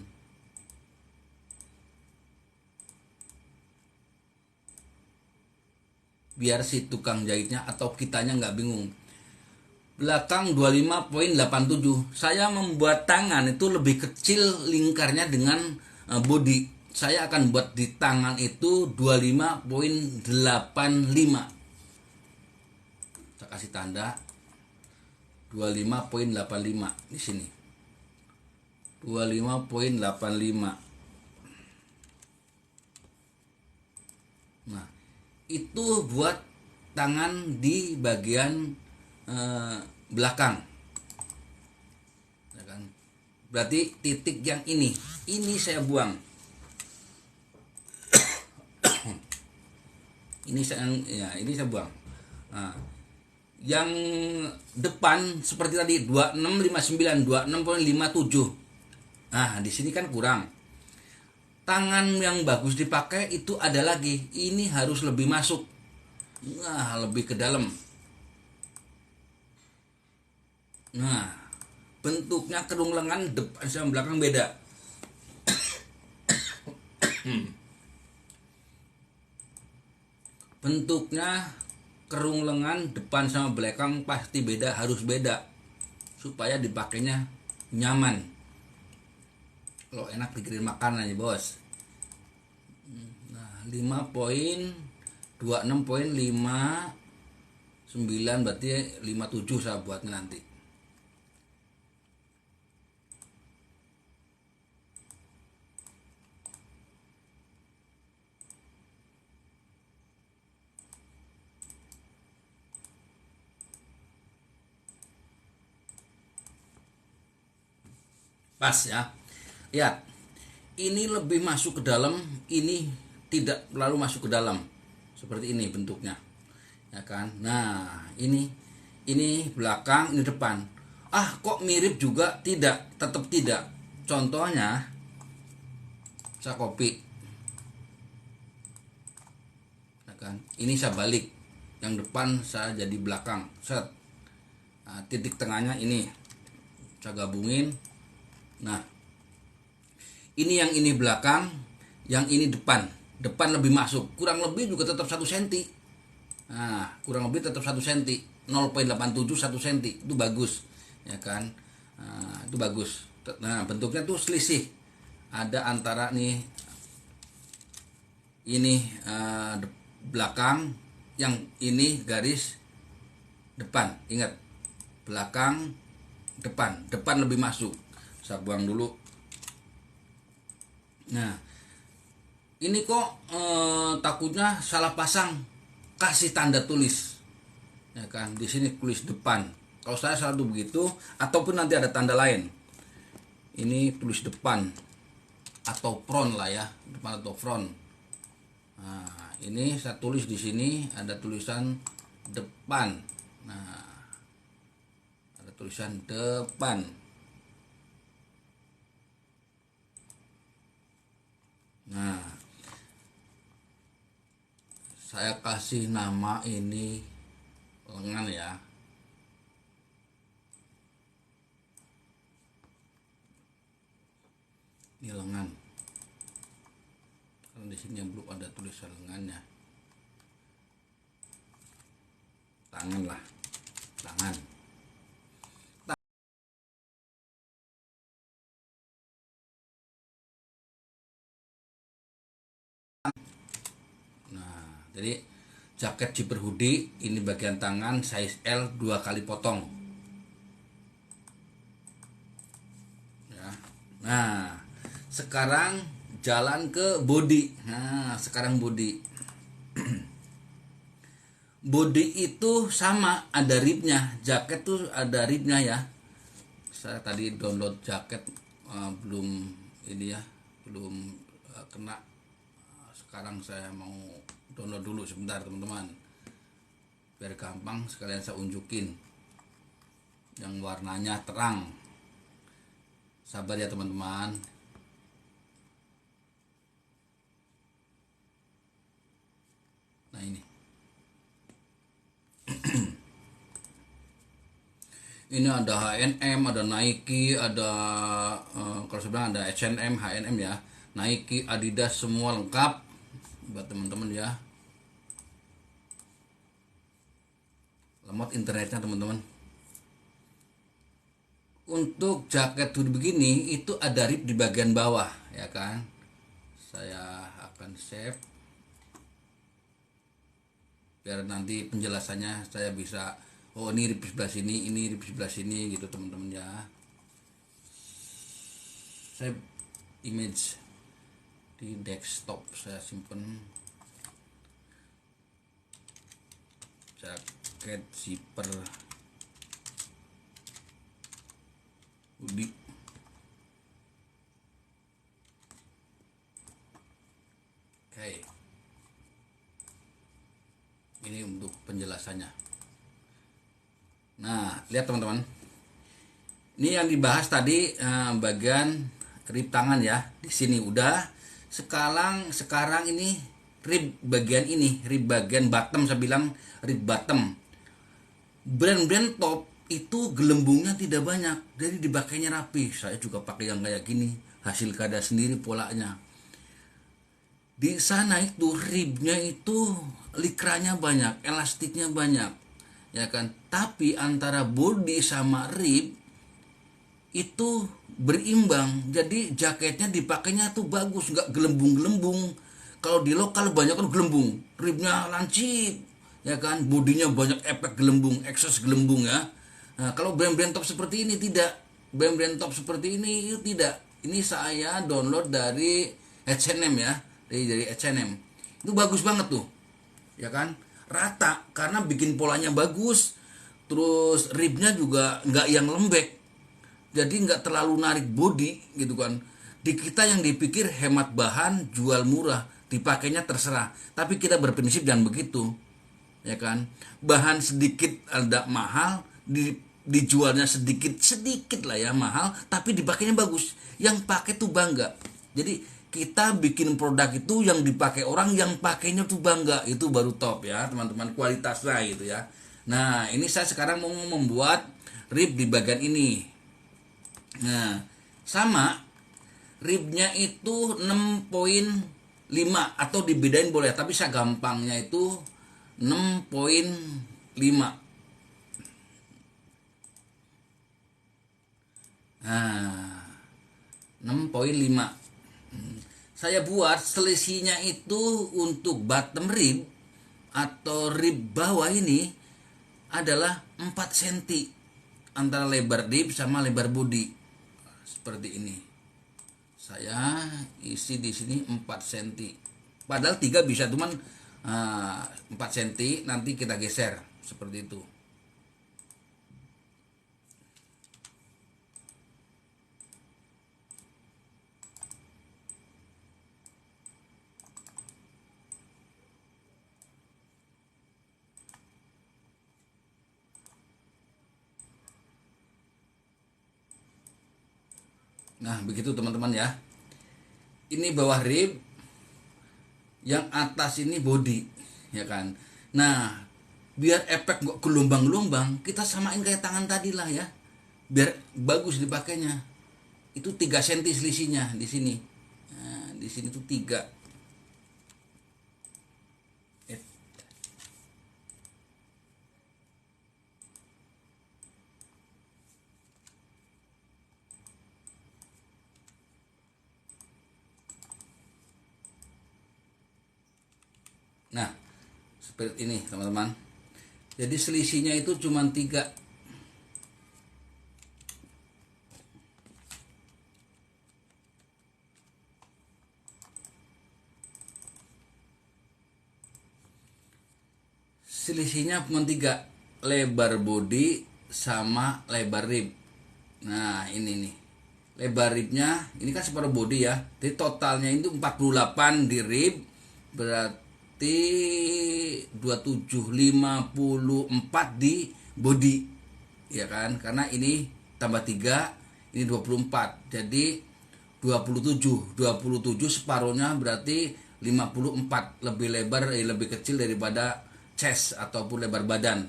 Biar si tukang jahitnya atau kitanya nggak bingung. Belakang 25,87. Saya membuat tangan itu lebih kecil lingkarnya dengan body. Saya akan buat di tangan itu 25,85. Saya kasih tanda 25,85 di sini. 25,85. Nah, itu buat tangan di bagian belakang. Ya kan? Berarti titik yang ini saya buang. ini saya buang. Nah, yang depan seperti tadi 26,59, 26,57. Nah, di sini kan kurang. Tangan yang bagus dipakai itu ada lagi. Ini harus lebih masuk. Nah, lebih ke dalam. Nah, bentuknya kerung lengan depan sama belakang beda. Bentuknya kerung lengan depan sama belakang pasti beda, harus beda supaya dipakainya nyaman. Kalau enak dikirim makan aja bos. Nah 5,26,59 berarti 57 saya buatnya nanti. Pas ya. Lihat, ini lebih masuk ke dalam, ini tidak terlalu masuk ke dalam. Seperti ini bentuknya. Ya kan? Nah, ini belakang, ini depan. Ah, kok mirip juga? Tidak, tetap tidak. Contohnya saya copy. Ya kan? Ini saya balik. Yang depan saya jadi belakang. Set. Nah, titik tengahnya ini saya gabungin. Nah, ini yang ini belakang, yang ini depan. Depan lebih masuk, kurang lebih juga tetap 1 cm. Nah, kurang lebih tetap 1 cm, 0,87 1 cm. Itu bagus, ya kan? Nah, itu bagus. Nah, bentuknya tuh selisih. Ada antara nih ini belakang, yang ini garis depan. Ingat, belakang, depan lebih masuk. Saya buang dulu. Nah, ini kok takutnya salah pasang. Kasih tanda tulis, ya kan? Di sini tulis depan. Kalau saya selalu begitu, ataupun nanti ada tanda lain. Ini tulis depan atau front lah ya, depan atau front. Nah, ini saya tulis di sini ada tulisan depan. Nah, ada tulisan depan. Nah, saya kasih nama ini lengan ya. Ini lengan. Karena di sini belum ada tulisan lengannya. tangan lah, tangan. Nah, jadi jaket zipper hoodie ini bagian tangan size L 2 kali potong ya. Nah, sekarang jalan ke body. Nah, sekarang body. Body itu sama, ada ribnya. Jaket tuh ada ribnya ya. Saya tadi download jaket, belum ini ya, belum kena. Sekarang saya mau download dulu sebentar teman-teman, biar gampang sekalian saya unjukin yang warnanya terang. Sabar ya teman-teman. Nah ini ini ada H&M, ada Nike, ada kalau sebenarnya ada H&M, H&M ya, Nike, Adidas, semua lengkap buat teman-teman ya. Lemot internetnya teman-teman. Untuk jaket hoodie begini itu ada rib di bagian bawah ya kan. Saya akan save biar nanti penjelasannya saya bisa, oh ini rib sebelah sini, ini rib sebelah sini gitu teman-teman ya. Save image di desktop, saya simpen jaket zipper hoodie. Oke, ini untuk penjelasannya. Nah, lihat teman-teman, ini yang dibahas tadi bagian rib tangan ya, di sini udah. Sekarang ini rib bagian ini, rib bagian bottom, saya bilang rib bottom. Brand-brand top itu gelembungnya tidak banyak, jadi dipakainya rapi. Saya juga pakai yang kayak gini, hasil kada sendiri polanya. Di sana itu ribnya itu likranya banyak, elastiknya banyak, ya kan. Tapi antara body sama rib itu berimbang, jadi jaketnya dipakainya tuh bagus, nggak gelembung-gelembung. Kalau di lokal banyak kan gelembung, ribnya lancip, ya kan, bodinya banyak efek gelembung, eksos gelembung ya. Nah, kalau brand-brand top seperti ini tidak, brand-brand top seperti ini tidak. Ini saya download dari H&M ya, dari H&M. Itu bagus banget tuh, ya kan, rata karena bikin polanya bagus, terus ribnya juga nggak yang lembek, jadi nggak terlalu narik body gitu kan. Di kita yang dipikir hemat bahan, jual murah, dipakainya terserah, tapi kita berprinsip jangan begitu, ya kan. Bahan sedikit ada mahal, dijualnya sedikit sedikit lah ya mahal, tapi dipakainya bagus, yang pakai tuh bangga. Jadi kita bikin produk itu yang dipakai orang, yang pakainya tuh bangga, itu baru top ya teman-teman, kualitasnya gitu ya. Nah ini saya sekarang mau membuat rib di bagian ini. Nah, sama ribnya itu 6,5 atau dibedain boleh, tapi saya gampangnya itu 6,5. Nah, 6,5. Saya buat selisihnya itu untuk bottom rib atau rib bawah ini adalah 4 cm antara lebar rib sama lebar body. Seperti ini. Saya isi di sini 4 cm. Padahal 3 bisa, cuman 4 cm nanti kita geser seperti itu. Nah, begitu teman-teman ya. Ini bawah rib, yang atas ini body, ya kan. Nah, biar efek gak gelombang-gelombang, kita samain kayak tangan tadi lah ya. Biar bagus dipakainya. Itu 3 cm selisihnya di sini. Nah, di sini tuh 3. Nah, seperti ini teman-teman. Jadi selisihnya itu cuma 3. Selisihnya cuma 3, lebar body sama lebar rib. Nah ini nih, lebar ribnya ini kan separuh body ya, jadi totalnya itu 48 di rib, berarti 27, 54 di body ya kan, karena ini tambah 3 ini 24, jadi 27 separuhnya berarti 54, lebih lebar, lebih kecil daripada chest ataupun lebar badan.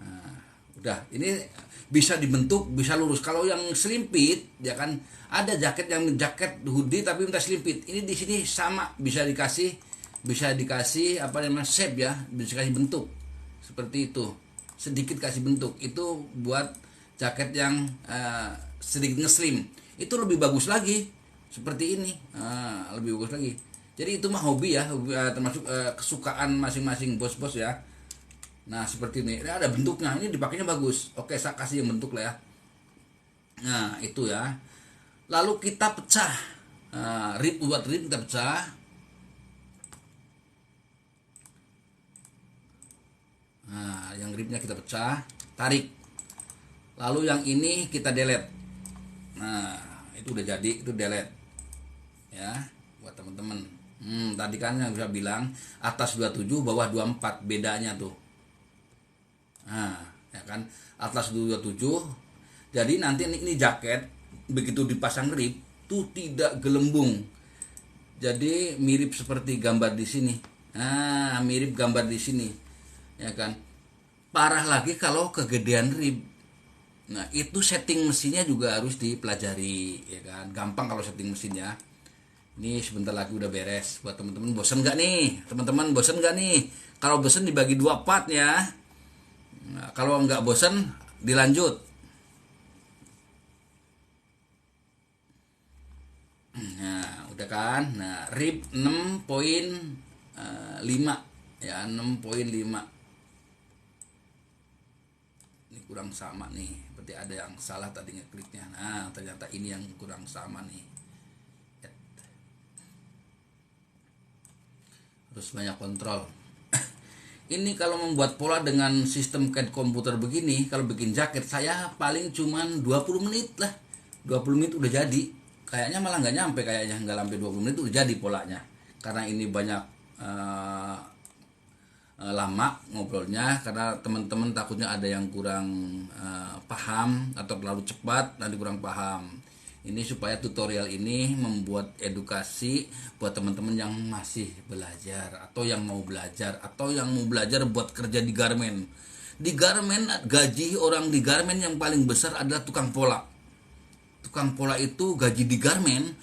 Nah, udah ini bisa dibentuk, bisa lurus. Kalau yang selimpit ya kan, ada jaket hoodie tapi minta selimpit, ini di sini sama, bisa dikasih apa namanya shape ya, bisa kasih bentuk seperti itu, sedikit kasih bentuk. Itu buat jaket yang sedikit ngeslim, itu lebih bagus lagi seperti ini, lebih bagus lagi. Jadi itu mah hobi ya, termasuk kesukaan masing-masing bos-bos ya. Nah seperti ini ada bentuknya, ini dipakainya bagus. Oke, saya kasih yang bentuk lah ya. Nah itu ya. Lalu kita pecah, buat rib kita pecah. Nah yang ribnya kita pecah, tarik. Lalu yang ini kita delete. Nah itu udah jadi, itu delete ya buat teman-teman. Tadi kan yang bisa bilang atas 27 bawah 24, bedanya tuh. Nah, ya kan, atas 27. Jadi nanti ini jaket begitu dipasang rib tuh tidak gelembung. Jadi mirip seperti gambar di sini. Nah, mirip gambar di sini. Ya kan? Parah lagi kalau kegedean rib. Nah, itu setting mesinnya juga harus dipelajari, ya kan? Gampang kalau setting mesinnya. Ini sebentar lagi udah beres. Buat teman-teman, bosen nggak nih? Teman-teman bosen nggak nih? Kalau bosen dibagi 2 part ya. Nah, kalau nggak bosen dilanjut. Nah udah kan. Nah rib 6.5 ya, 6.5. Ini kurang sama nih, berarti ada yang salah tadi ngekliknya. Nah ternyata ini yang kurang sama nih. Terus banyak kontrol. Ini kalau membuat pola dengan sistem CAD komputer begini, kalau bikin jaket saya paling cuman 20 menit lah. 20 menit udah jadi. Kayaknya malah nggak nyampe, kayaknya nggak sampai 20 menit udah jadi polanya. Karena ini banyak lama ngobrolnya, karena teman-teman takutnya ada yang kurang paham atau terlalu cepat, nanti kurang paham. Ini supaya tutorial ini membuat edukasi buat teman-teman yang masih belajar atau yang mau belajar buat kerja di garment. Di garment, gaji orang di garment yang paling besar adalah tukang pola. Tukang pola itu gaji di garment,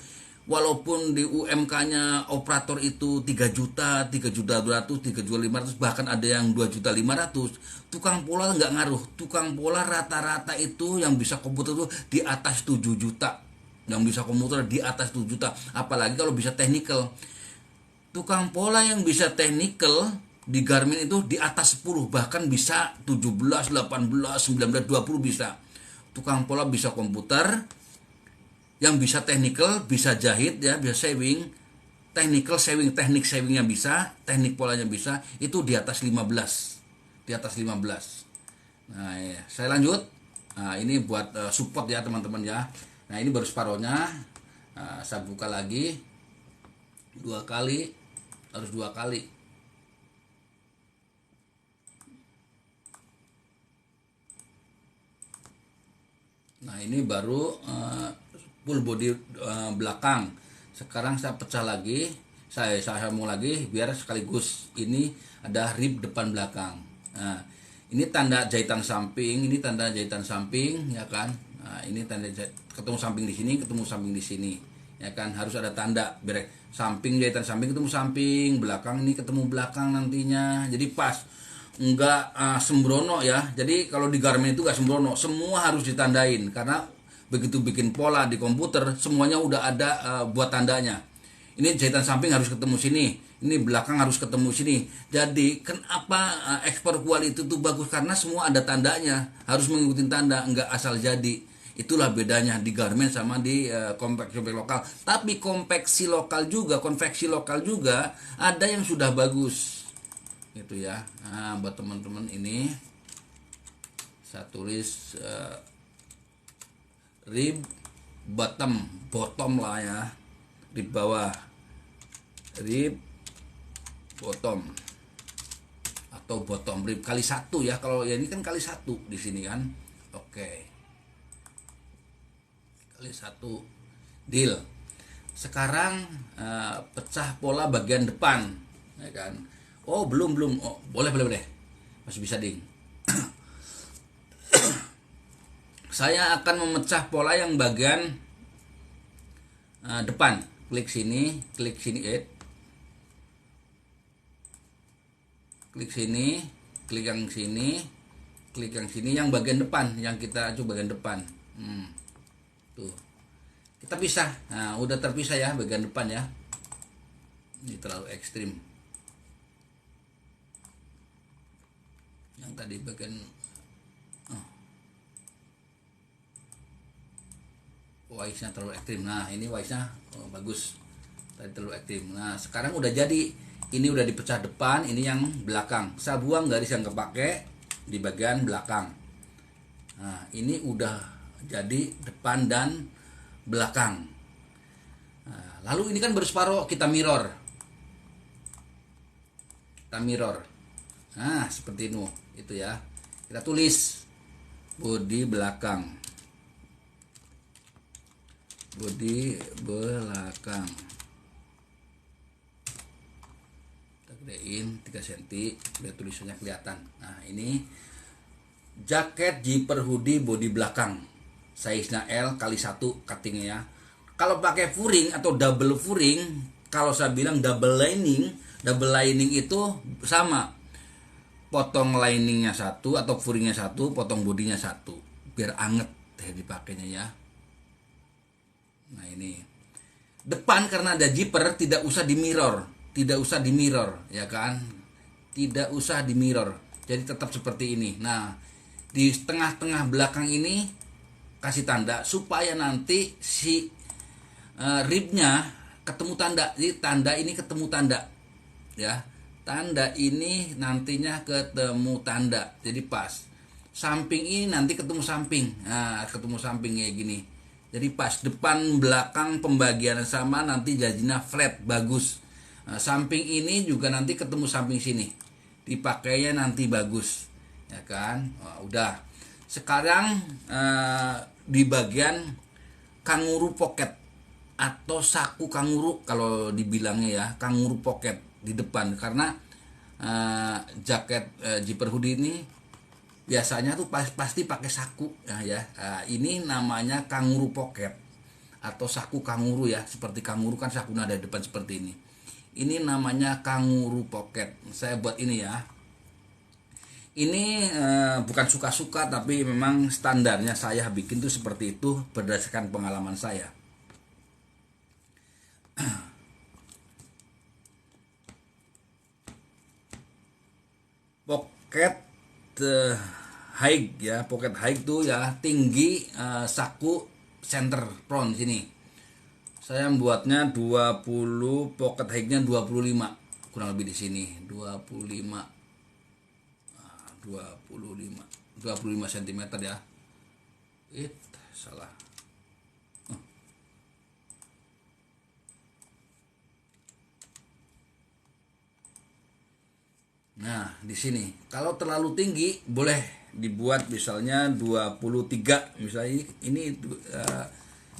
walaupun di UMK-nya operator itu 3 juta, 3.200.000, 3.500.000, bahkan ada yang 2.500.000, tukang pola nggak ngaruh. Tukang pola rata-rata itu yang bisa komputer itu di atas 7 juta. Yang bisa komputer di atas 7 juta, apalagi kalau bisa technical. Tukang pola yang bisa technical di garment itu di atas 10, bahkan bisa 17, 18, 19, 20 bisa. Tukang pola bisa komputer, yang bisa technical, bisa jahit ya, bisa sewing, technical sewing, teknik sewingnya bisa, teknik polanya bisa, itu di atas 15. Di atas 15. Nah, ya. Saya lanjut. Nah, ini buat support ya teman-teman ya. Nah ini baru separohnya. Nah, saya buka lagi 2 kali, harus 2 kali. Nah ini baru full body belakang. Sekarang saya pecah lagi, saya mau lagi biar sekaligus ini ada rib depan belakang. Nah ini tanda jahitan samping, ini tanda jahitan samping ya kan. Nah, ini tanda ketemu samping di sini, ketemu samping di sini. Ya kan, harus ada tanda biar samping, jahitan samping ketemu samping, belakang ini ketemu belakang nantinya. Jadi pas. Enggak sembrono ya. Jadi kalau di garment itu enggak sembrono, semua harus ditandain karena begitu bikin pola di komputer semuanya udah ada buat tandanya. Ini jahitan samping harus ketemu sini, ini belakang harus ketemu sini. Jadi kenapa ekspor kualitas itu bagus, karena semua ada tandanya, harus mengikuti tanda, enggak asal jadi. Itulah bedanya di garment sama di konveksi lokal. Tapi konveksi lokal juga ada yang sudah bagus gitu ya. Nah, buat teman-teman ini saya tulis rib bottom lah ya, rib bawah, rib bottom atau bottom rib kali 1 ya. Kalau ya ini kan kali 1 di sini kan. Oke. Kali 1 deal. Sekarang pecah pola bagian depan ya kan. Oh, belum. Oh, boleh. Masih bisa ding. Saya akan memecah pola yang bagian depan. Klik sini, klik sini, klik sini, klik yang sini, klik yang sini, yang bagian depan, yang kita coba bagian depan. Tuh, kita pisah. Nah, udah terpisah ya bagian depan ya. Ini terlalu ekstrim. Yang tadi bagian wise-nya terlalu ekstrim. Nah, ini wise-nya bagus. Tadi terlalu ekstrim. Nah, sekarang udah jadi. Ini udah dipecah depan, ini yang belakang. Saya buang garis yang kepake di bagian belakang. Nah, ini udah jadi depan dan belakang. Nah, lalu ini kan baru separuh, kita mirror. Nah, seperti itu ya. Kita tulis bodi belakang. Bodi belakang. Kita gedein 3 cm biar tulisannya kelihatan. Nah, ini jaket zipper hoodie bodi belakang. Size-nya L kali 1 cuttingnya ya. Kalau pakai furing atau double furing, kalau saya bilang double lining itu sama. Potong liningnya 1 atau furingnya 1, potong bodinya 1. Biar anget deh dipakainya ya. Nah, ini depan karena ada zipper tidak usah di mirror ya kan, tidak usah di mirror, jadi tetap seperti ini. Nah, di tengah-tengah belakang ini kasih tanda supaya nanti si ribnya ketemu tanda. Jadi tanda ini ketemu tanda ya, tanda ini nantinya ketemu tanda, jadi pas. Samping ini nanti ketemu samping. Nah, ketemu samping kayak gini. Jadi pas, depan belakang pembagian sama, nanti jadinya flat bagus. Nah, samping ini juga nanti ketemu samping sini, dipakainya nanti bagus ya kan. Udah. Sekarang di bagian kanguru pocket atau saku kanguru kalau dibilangnya ya, kanguru pocket di depan, karena jaket zipper hoodie ini biasanya tuh pasti pakai saku ya. Ini namanya kanguru pocket atau saku kanguru ya, seperti kanguru kan sakunya ada di depan seperti ini. Ini namanya kanguru pocket. Saya buat ini ya. Ini bukan suka-suka, tapi memang standarnya saya bikin tuh seperti itu berdasarkan pengalaman saya. Pocket high ya, pocket high tuh ya tinggi saku center front sini. Saya membuatnya 20, pocket high-nya 25, kurang lebih di sini 25 cm ya. Salah. Nah, di sini kalau terlalu tinggi boleh dibuat misalnya 23, misalnya ini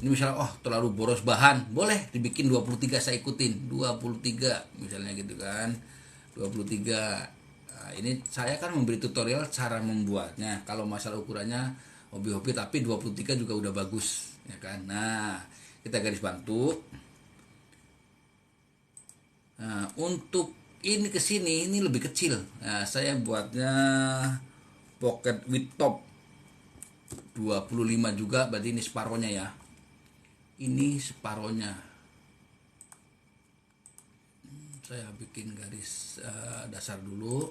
misalnya terlalu boros bahan, boleh dibikin 23, saya ikutin 23 misalnya gitu kan. 23. Nah, ini saya kan memberi tutorial cara membuatnya. Kalau masalah ukurannya hobi-hobi, tapi 23 juga udah bagus ya kan. Nah, kita garis bantu. Nah, untuk ini ke sini ini lebih kecil. Nah, saya buatnya pocket with top 25 juga, berarti ini separohnya ya. Ini separohnya. Saya bikin garis dasar dulu.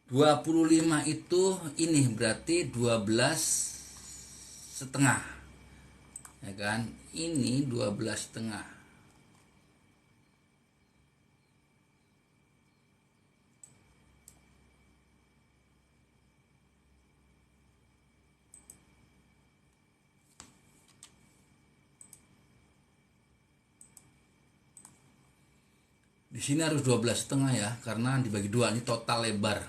Dua puluh lima itu ini berarti 12,5, ya kan? Ini 12,5. Di sini harus 12,5 ya, karena dibagi dua, ini total lebar.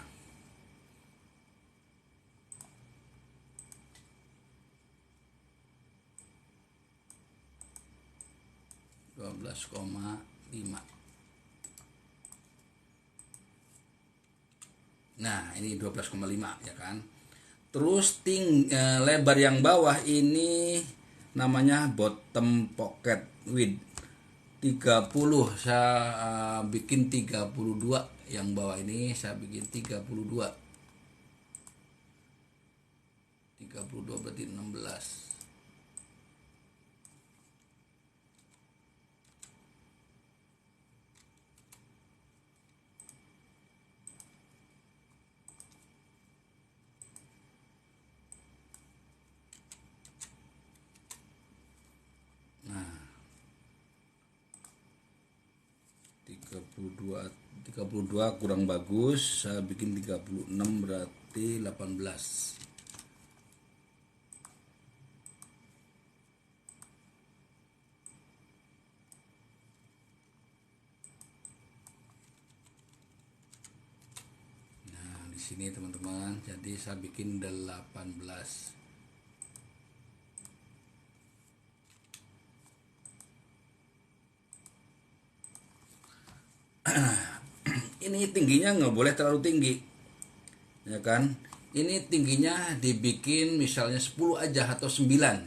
12,5. Nah, ini 12,5 ya kan. Terus lebar yang bawah ini namanya bottom pocket width 30. Saya bikin 32. Yang bawah ini saya bikin 32. 32 berarti 16. Nah, 32 kurang bagus, saya bikin 36 berarti 18. Nah, di sini teman-teman, jadi saya bikin 18. Ini tingginya nggak boleh terlalu tinggi, ya kan? Ini tingginya dibikin misalnya 10 aja atau 9.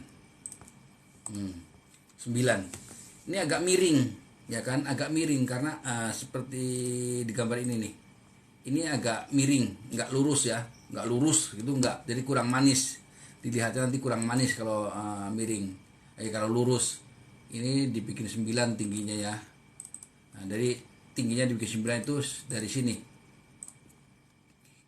9. Ini agak miring, ya kan? Agak miring karena seperti di gambar ini nih. Ini agak miring, nggak lurus ya, nggak lurus gitu nggak. Jadi kurang manis. Dilihatnya nanti kurang manis kalau miring. Kalau lurus, ini dibikin 9 tingginya ya. Nah, dari tingginya dibikin 9 itu dari sini.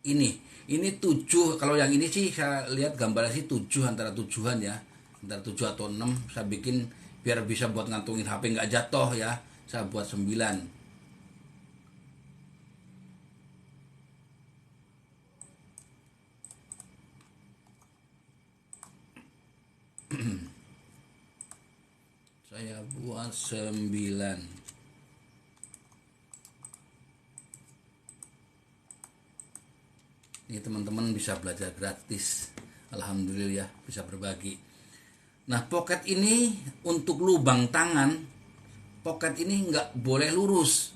Ini 7. Kalau yang ini sih saya lihat gambarnya sih 7, antara 7-an ya. Antara 7 atau 6 saya bikin biar bisa buat ngantongin HP nggak jatuh ya. Saya buat 9. Saya buat 9. Ini teman-teman bisa belajar gratis. Alhamdulillah ya, bisa berbagi. Nah, pocket ini untuk lubang tangan, pocket ini nggak boleh lurus.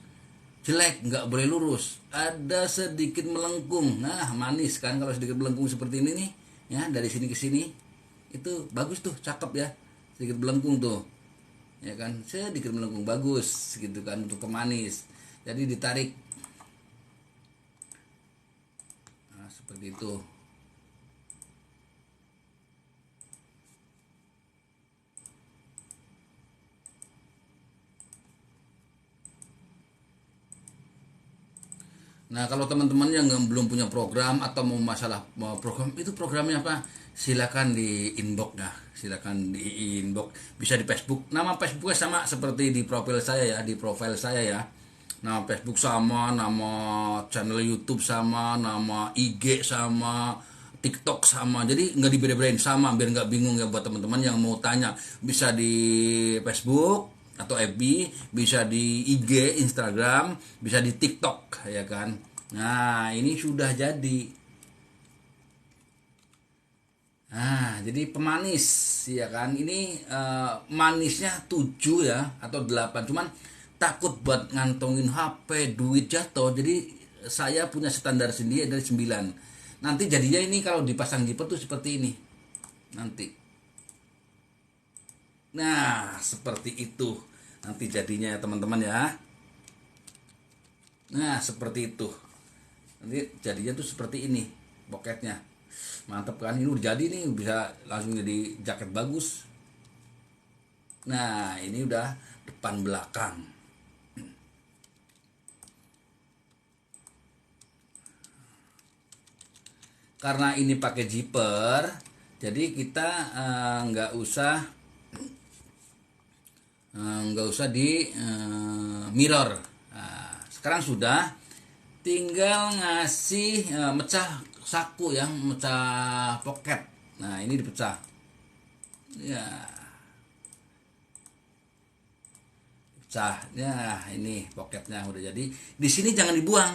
Jelek, nggak boleh lurus. Ada sedikit melengkung. Nah, manis kan kalau sedikit melengkung seperti ini nih. Ya, dari sini ke sini. Itu bagus tuh, cakep ya. Sedikit melengkung tuh. Ya kan, sedikit melengkung bagus gitu kan untuk pemanis. Jadi ditarik. Nah, seperti itu. Nah, kalau teman-teman yang belum punya program atau mau program, itu programnya apa? Silakan di inbox ya. Silakan di inbox. Bisa di Facebook. Nama Facebooknya sama seperti di profil saya ya, di profil saya ya. Nama Facebook sama, nama channel YouTube sama, nama IG sama, TikTok sama. Jadi nggak dibeda-bedain, sama biar nggak bingung ya buat teman-teman yang mau tanya. Bisa di Facebook atau FB, bisa di IG, Instagram, bisa di TikTok ya kan. Nah, ini sudah jadi. Nah, jadi pemanis ya kan. Ini manisnya 7 ya atau 8. Cuman takut buat ngantongin HP, duit jatuh. Jadi saya punya standar sendiri dari 9. Nanti jadinya ini kalau dipasang zipper tuh seperti ini. Nanti. Nah, seperti itu. Nanti jadinya ya teman-teman ya. Nah, seperti itu. Nanti jadinya tuh seperti ini poketnya. Mantap kan, ini udah jadi nih, bisa langsung jadi jaket bagus. Nah ini udah depan belakang. Karena ini pakai zipper, jadi kita nggak usah di mirror. Nah, sekarang sudah tinggal ngasih mecah saku yang mecah poket. Nah ini dipecah ya, pecah ya, ini poketnya udah jadi. Di sini jangan dibuang,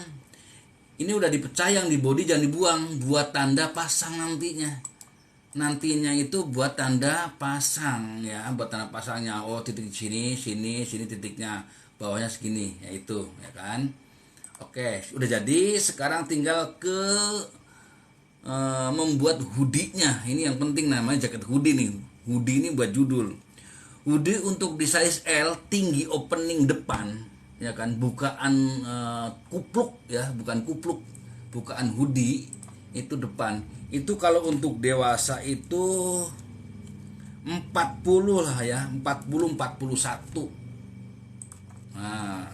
ini udah dipecah, yang di body jangan dibuang, buat tanda pasang nantinya itu buat tanda pasang ya, buat tanda pasangnya. Oh titik sini sini sini titiknya, bawahnya segini ya, itu ya kan. Oke udah jadi, sekarang tinggal ke membuat hoodie-nya. Ini yang penting, namanya jaket hoodie nih. Hoodie ini buat judul. Hoodie untuk di size L, tinggi opening depan ya kan, bukaan kupluk ya, bukan kupluk, bukaan hoodie itu depan. Itu kalau untuk dewasa itu 40 lah ya, 40 41. Nah,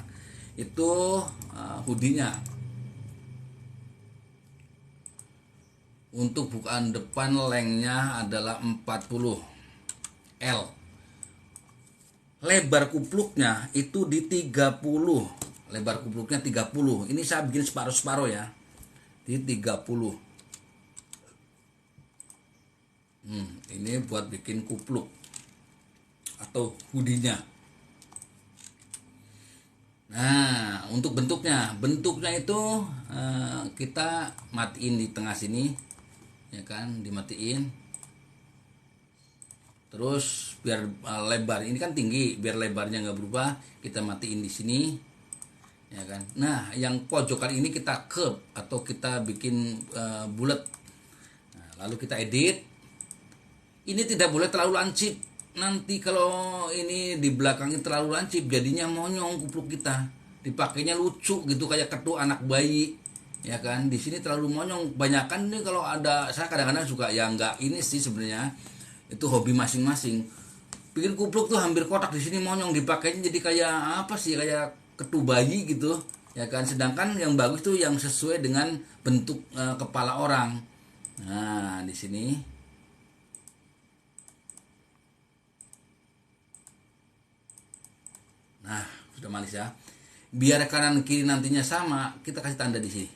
itu hoodie-nya. Untuk bukaan depan lengthnya adalah 40 L. Lebar kupluknya itu di 30. Lebar kupluknya 30. Ini saya bikin separuh-separuh ya. Di 30. Ini buat bikin kupluk atau hoodie-nya. Nah, untuk bentuknya itu kita matiin di tengah sini ya kan, dimatiin. Terus biar lebar, ini kan tinggi, biar lebarnya nggak berubah, kita matiin di sini ya kan. Nah yang pojokan ini kita curve atau kita bikin bulat. Nah, lalu kita edit. Ini tidak boleh terlalu lancip, nanti kalau ini di belakangnya terlalu lancip jadinya monyong kupluk kita, dipakainya lucu gitu kayak ketu anak bayi ya kan. Di sini terlalu monyong, banyakan nih kalau ada, saya kadang-kadang suka ya, nggak ini sih sebenarnya, itu hobi masing-masing. Bikin kupluk tuh hampir kotak, di sini monyong, dipakainya jadi kayak apa sih, kayak ketu bayi gitu ya kan. Sedangkan yang bagus tuh yang sesuai dengan bentuk kepala orang. Nah di sini nah sudah manis ya. Biar kanan kiri nantinya sama, kita kasih tanda di sini.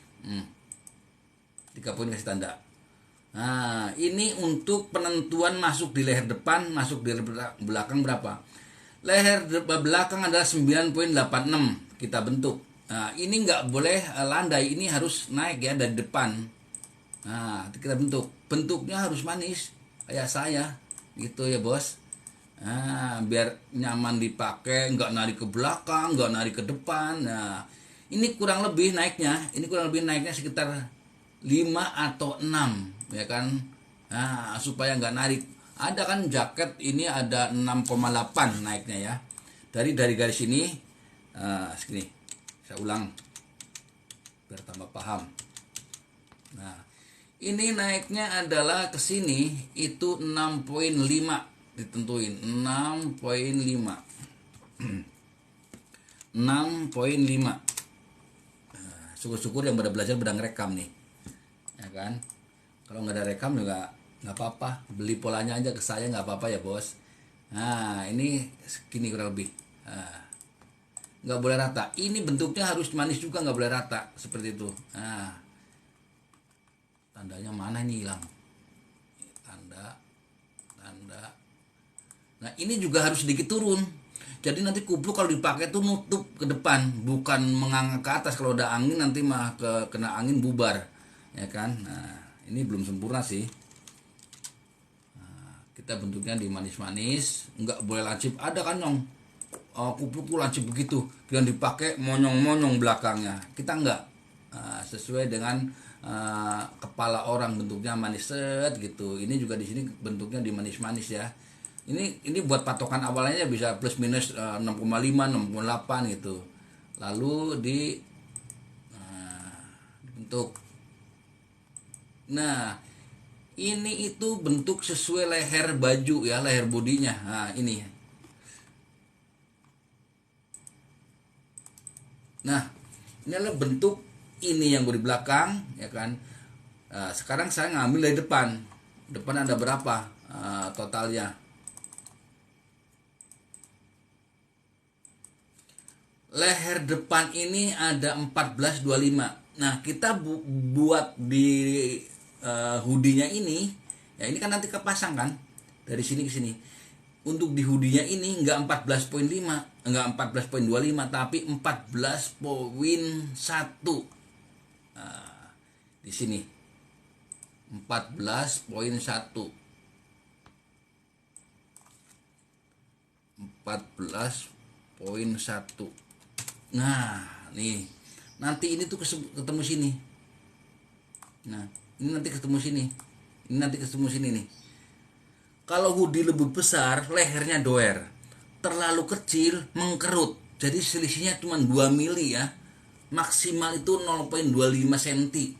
3 poin kasih tanda. Nah, ini untuk penentuan masuk di leher depan, masuk di leher belakang berapa. Leher belakang adalah 9,86 kita bentuk. Nah, ini nggak boleh landai, ini harus naik ya dari depan. Nah, kita bentuk. Bentuknya harus manis kayak saya gitu ya, Bos. Nah, biar nyaman dipakai, nggak narik ke belakang, nggak narik ke depan. Nah, ini kurang lebih naiknya sekitar 5 atau 6 ya kan. Nah, supaya nggak narik. Ada kan jaket ini ada 6,8 naiknya ya. Dari garis ini segini. Saya ulang biar tambah paham. Nah, ini naiknya adalah ke sini itu 6,5, ditentuin 6,5. 6,5. Syukur-syukur yang pada belajar pada ngerekam nih ya kan. Kalau nggak ada rekam juga nggak apa-apa, beli polanya aja ke saya nggak apa-apa ya, Bos. Nah ini segini kurang lebih. Nggak boleh rata, ini bentuknya harus manis juga, nggak boleh rata seperti itu. Nah tandanya mana ini, hilang tanda. Nah ini juga harus sedikit turun, jadi nanti kupluk kalau dipakai tuh nutup ke depan, bukan mengangkat ke atas. Kalau udah angin nanti mah kena angin bubar ya kan. Nah ini belum sempurna sih. Nah, kita bentuknya di manis-manis, nggak boleh lancip. Ada kan yang kupluk tuh lancip begitu, yang dipakai monyong-monyong belakangnya. Kita nggak, sesuai dengan kepala orang, bentuknya manis set gitu. Ini juga di sini bentuknya di manis-manis ya. Ini buat patokan awalnya bisa plus minus 6,5 6,8 gitu. Lalu dibentuk bentuk. Nah, ini itu bentuk sesuai leher baju ya, leher bodinya. Nah, ini. Nah, ini adalah bentuk ini yang di belakang, ya kan. Sekarang saya ngambil dari depan. Depan ada berapa totalnya? Leher depan ini ada 1425. Nah, kita buat di hoodie-nya ini, ya ini kan nanti kepasang kan dari sini ke sini. Untuk di hoodie-nya ini enggak 14.5, enggak 14.25, tapi 14.1. Nah, di sini 14.1. 14.1. Nah, nih. Nanti ini tuh ketemu sini. Nah, ini nanti ketemu sini. Ini nanti ketemu sini nih. Kalau hoodie lebih besar, lehernya doer. Terlalu kecil, mengkerut. Jadi selisihnya cuma 2 mili ya. Maksimal itu 0.25 cm.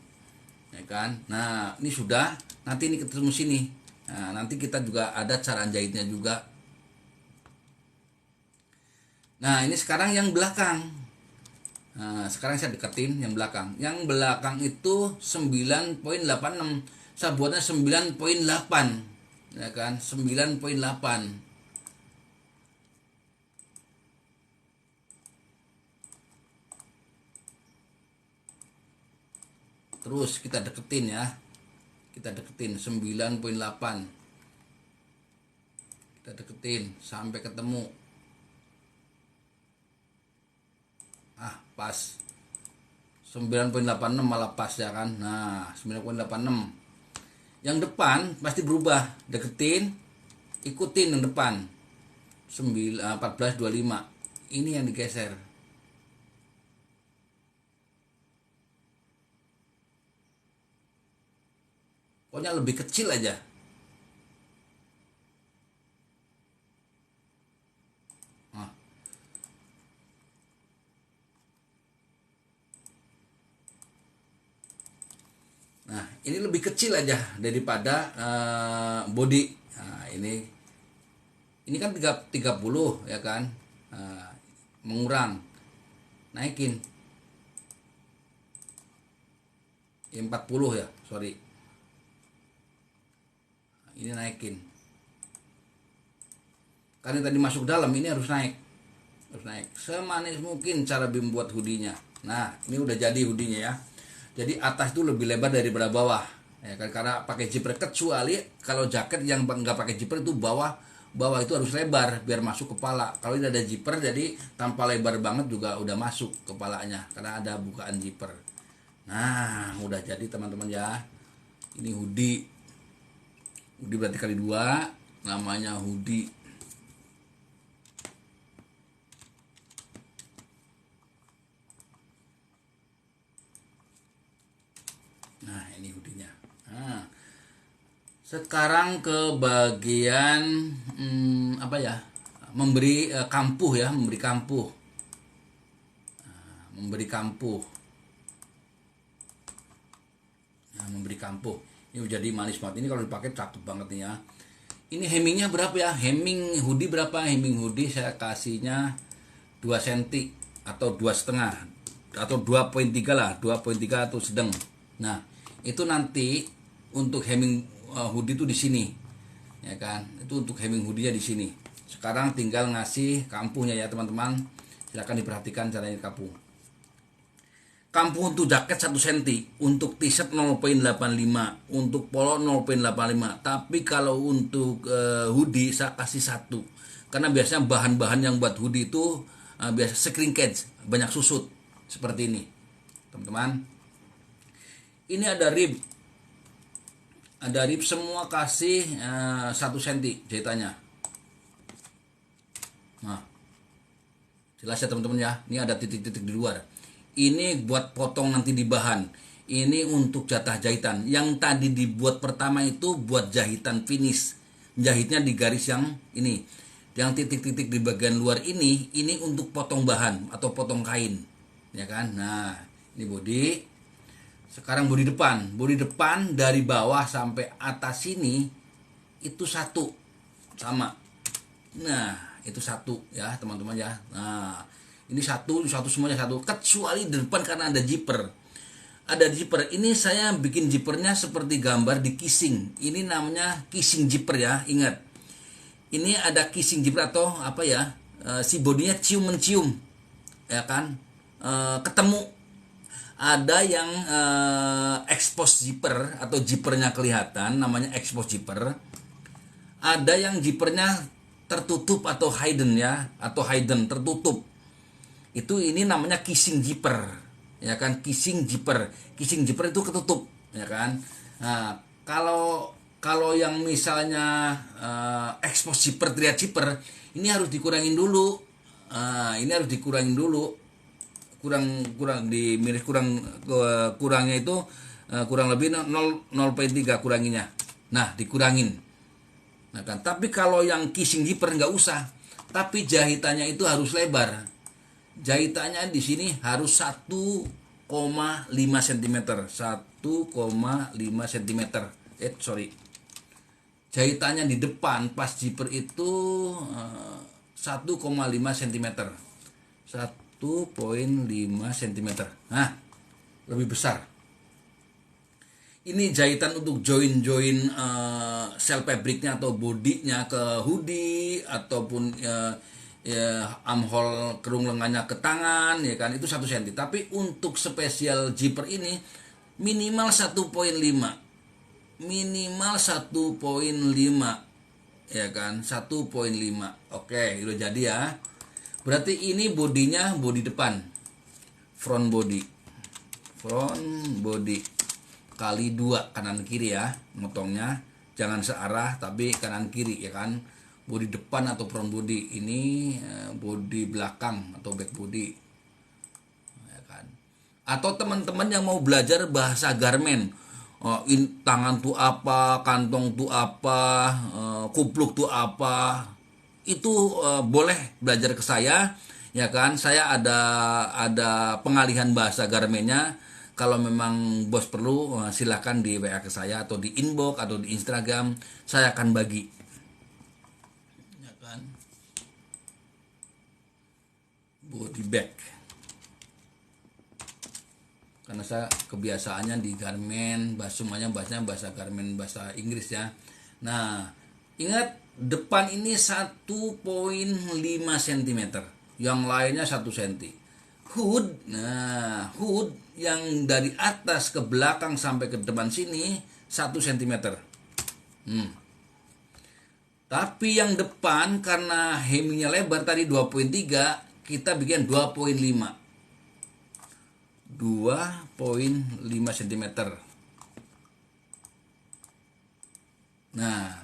Ya kan? Nah, ini sudah. Nanti ini ketemu sini. Nah, nanti kita juga ada cara jahitnya juga. Nah, ini sekarang yang belakang. Nah, sekarang saya deketin yang belakang. Yang belakang itu 9.86. Saya buatnya 9.8. Ya kan? 9.8. Terus kita deketin ya. Kita deketin 9.8. Kita deketin sampai ketemu. Pas 9.86 malah pas ya kan. Nah, 9.86. Yang depan pasti berubah. Deketin, ikutin yang depan. 14.25. Ini yang digeser. Pokoknya lebih kecil aja. Nah, ini lebih kecil aja daripada body. Nah, ini kan 30 ya kan. Mengurang. Naikin. 40 ya, sorry. Ini naikin. Karena tadi masuk dalam, ini harus naik. Harus naik. Semanis mungkin cara membuat hoodie-nya. Nah, ini udah jadi hoodie-nya ya. Jadi atas itu lebih lebar daripada bawah, ya kan, karena pakai zipper. Kecuali kalau jaket yang nggak pakai zipper itu bawah itu harus lebar biar masuk kepala. Kalau ini ada zipper, jadi tanpa lebar banget juga udah masuk kepalanya karena ada bukaan zipper. Nah, udah jadi teman-teman ya. Ini hoodie berarti kali 2, namanya hoodie. Nah, ini hoodie-nya. Nah, sekarang ke bagian apa ya? Memberi kampuh ya, memberi kampuh. Nah, memberi kampuh. Nah, memberi kampuh. Ini jadi manis banget. Ini kalau dipakai cakep banget nih ya. Ini hemmingnya berapa ya? Hemming hoodie berapa? Hemming hoodie saya kasihnya 2 cm atau 2,5 atau 2.3 lah, 2.3 atau sedang. Nah, itu nanti untuk hemming hoodie itu di sini, ya kan? Itu untuk hemming hoodie-nya di sini. Sekarang tinggal ngasih kampuhnya ya teman-teman. Silakan diperhatikan caranya kampuh. Kampuh untuk jaket 1 cm, untuk t-shirt 0.85, untuk polo 0.85. Tapi kalau untuk hoodie saya kasih 1. Karena biasanya bahan-bahan yang buat hoodie itu biasa shrinkage, banyak susut seperti ini, teman-teman. Ini ada rib semua kasih 1 cm jahitannya. Nah, jelas ya teman-teman ya. Ini ada titik-titik di luar. Ini buat potong nanti di bahan. Ini untuk jatah jahitan. Yang tadi dibuat pertama itu buat jahitan finish. Jahitnya di garis yang ini. Yang titik-titik di bagian luar ini untuk potong bahan atau potong kain, ya kan? Nah, ini body. Sekarang bodi depan. Bodi depan dari bawah sampai atas sini itu satu, sama. Nah, itu satu ya teman-teman ya. Nah, ini satu semuanya satu, kecuali di depan karena ada zipper. Ada zipper. Ini saya bikin zippernya seperti gambar di casing. Ini namanya casing zipper ya, ingat. Ini ada casing zipper atau apa ya? Si bodinya cium-mencium, ya kan? Ketemu. Ada yang expose zipper atau zippernya kelihatan, namanya expose zipper. Ada yang zippernya tertutup atau hidden ya, atau hidden tertutup. Ini namanya casing zipper, ya kan? Casing zipper itu ketutup, ya kan? Nah, kalau yang misalnya expose zipper, terlihat zipper, ini harus dikurangin dulu. Ini harus dikurangin dulu. Kurangnya itu kurang lebih 0,3 kuranginya. Nah, dikurangin. Nah kan, tapi kalau yang casing zipper nggak usah, tapi jahitannya itu harus lebar. Jahitannya di sini harus 1,5 cm. 1,5 cm. Jahitannya di depan pas zipper itu 1,5 cm. 1,5 cm. Nah, lebih besar. Ini jahitan untuk join sel fabriknya atau bodinya ke hoodie ataupun armhole kerung lengannya ke tangan, ya kan, itu 1 cm. Tapi untuk spesial zipper ini minimal 1,5. Minimal 1,5, ya kan, 1,5. Oke, udah jadi ya. Berarti ini bodinya bodi depan, front body kali 2 kanan kiri ya, motongnya jangan searah tapi kanan kiri, ya kan. Bodi depan atau front body, ini bodi belakang atau back body, ya kan. Atau teman-teman yang mau belajar bahasa garmen, tangan tuh apa, kantong tuh apa, kupluk tuh apa, itu boleh belajar ke saya, ya kan. Saya ada pengalihan bahasa garmennya. Kalau memang bos perlu, silahkan di WA ke saya atau di inbox atau di Instagram, saya akan bagi, ya kan. Body bag, karena saya kebiasaannya di garmen, semuanya bahasanya bahasa garmen, bahasa Inggris ya. Nah, ingat, depan ini 1,5 cm, yang lainnya 1 cm. Hood yang dari atas ke belakang sampai ke depan sini 1 cm. Tapi yang depan karena heminya lebar tadi 2,3, kita bikin 2,5 cm. Nah,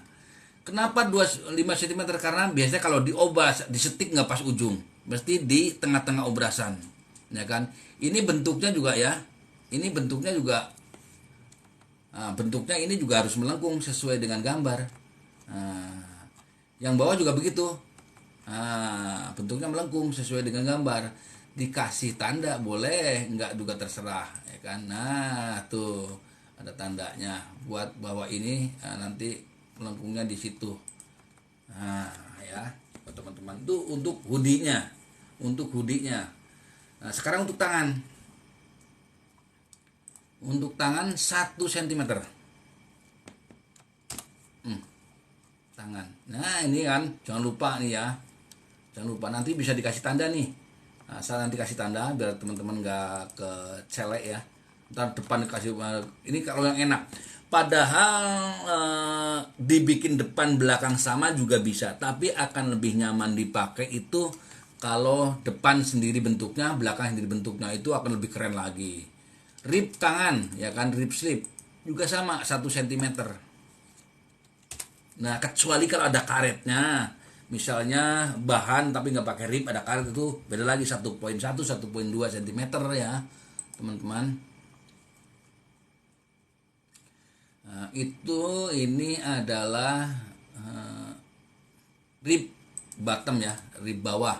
kenapa 25 cm? Karena biasanya kalau diobras, disetik nggak pas ujung, mesti di tengah-tengah obrasan, ya kan. Ini bentuknya juga ya, ini bentuknya juga, bentuknya ini juga harus melengkung sesuai dengan gambar. Yang bawah juga begitu, bentuknya melengkung sesuai dengan gambar. Dikasih tanda boleh, nggak juga terserah, ya kan. Nah, tuh ada tandanya buat bahwa ini nanti melengkungnya di situ. Nah, ya, teman-teman, itu untuk hoodie-nya. Nah, sekarang untuk tangan. Untuk tangan 1 cm. Tangan. Nah, ini kan jangan lupa nih ya. Jangan lupa, nanti bisa dikasih tanda nih. Nah, saya nanti kasih tanda biar teman-teman nggak kecelek ya. Ntar depan kasih, ini kalau yang enak. Padahal dibikin depan belakang sama juga bisa, tapi akan lebih nyaman dipakai itu kalau depan sendiri bentuknya, belakang sendiri bentuknya, itu akan lebih keren lagi. Rib tangan, ya kan, rib sleeve juga sama 1 cm. Nah, kecuali kalau ada karetnya, misalnya bahan tapi nggak pakai rib, ada karet, itu beda lagi, 1,1 1,2 cm ya teman-teman. Nah, ini adalah rib bottom ya, rib bawah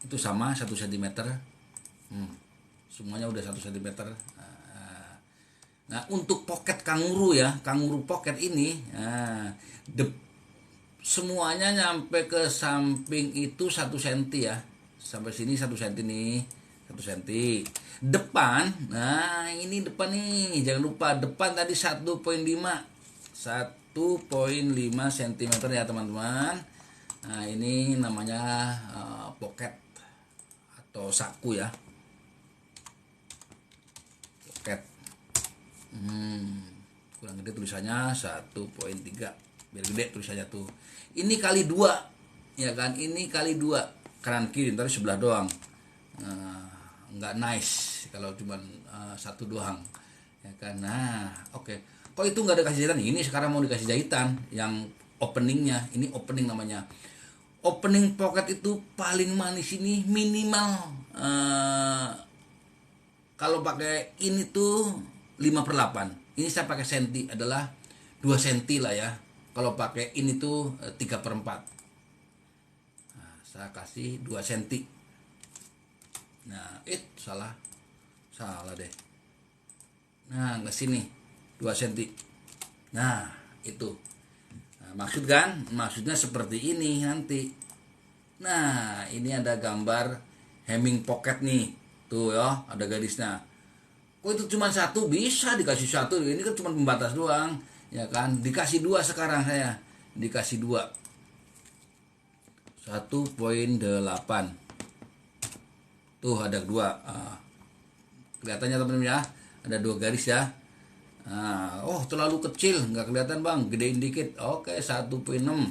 itu sama 1 cm. Semuanya udah 1 cm. Nah, untuk pocket kanguru ya, kanguru pocket ini, nah, semuanya nyampe ke samping itu 1 senti ya, sampai sini 1 senti nih, 1 senti. Depan, nah ini depan nih, jangan lupa depan tadi 1,5 cm ya teman-teman. Nah ini namanya pocket atau saku ya, pocket. Kurang gede tulisannya 1,3, biar gede tulisannya tuh. Ini kali 2 ya kan, ini kali 2 kanan kiri, ntar sebelah doang. Nggak nice kalau cuma satu doang ya kan. Nah oke, kok itu nggak ada kasih jahitan, ini sekarang mau dikasih jahitan yang openingnya. Ini opening namanya. Opening pocket itu paling manis ini minimal kalau pakai ini tuh 5/8. Ini saya pakai senti adalah 2 senti lah ya. Kalau pakai ini tuh 3/4. Nah, saya kasih 2 senti. Nah, salah. Salah deh. Nah, ke sini 2 senti. Nah, itu. Nah, maksud kan? Maksudnya seperti ini nanti. Nah, ini ada gambar hemming pocket nih. Tuh ya, ada garisnya. Kok itu cuma satu, bisa dikasih satu, ini kan cuma pembatas doang ya kan. Dikasih 2 sekarang saya, dikasih 2, 1,8. Tuh ada 2, kelihatannya teman-teman ya, ada 2 garis ya. Oh terlalu kecil, nggak kelihatan bang, gedein dikit. Oke, 1,6.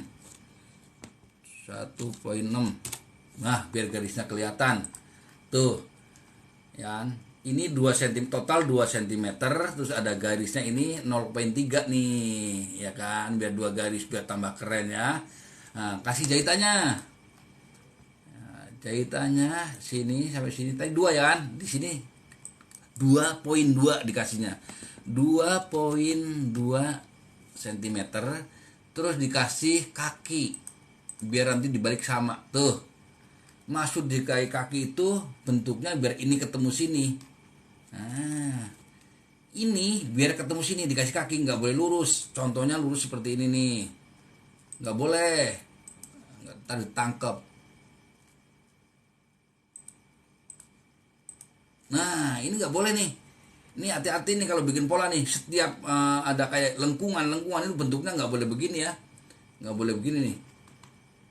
Nah biar garisnya kelihatan tuh ya. Ini 2 cm, total 2 cm, terus ada garisnya ini 0,3 nih ya kan, biar 2 garis biar tambah keren ya. Nah, kasih jahitannya. Nah, jahitannya sini sampai sini tadi 2 ya kan, di sini 2,2 dikasihnya, 2,2 cm, terus dikasih kaki biar nanti dibalik sama tuh. Maksud di kaki itu bentuknya biar ini ketemu sini. Nah, ini biar ketemu sini dikasih kaki, nggak boleh lurus. Contohnya lurus seperti ini nih, nggak boleh, ntar ditangkep. Nah, ini nggak boleh nih. Ini hati-hati nih kalau bikin pola nih. Setiap ada kayak lengkungan itu bentuknya nggak boleh begini ya, nggak boleh begini nih.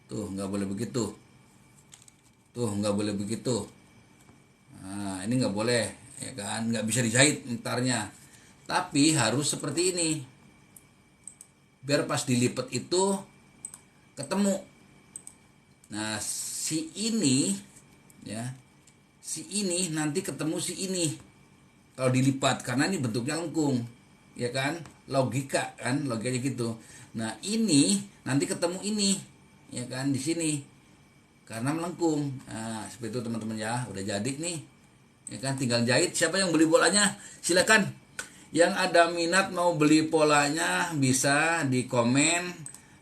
Tuh nggak boleh begitu. Tuh nggak boleh begitu. Nah, ini nggak boleh ya kan, nggak bisa dijahit entarnya, tapi harus seperti ini biar pas dilipat itu ketemu. Nah si ini ya, si ini nanti ketemu si ini kalau dilipat, karena ini bentuknya lengkung ya kan, logikanya gitu. Nah ini nanti ketemu ini ya kan di sini karena melengkung. Nah seperti itu teman-teman ya, udah jadi nih ya kan, tinggal jahit. Siapa yang beli polanya silakan, yang ada minat mau beli polanya bisa di komen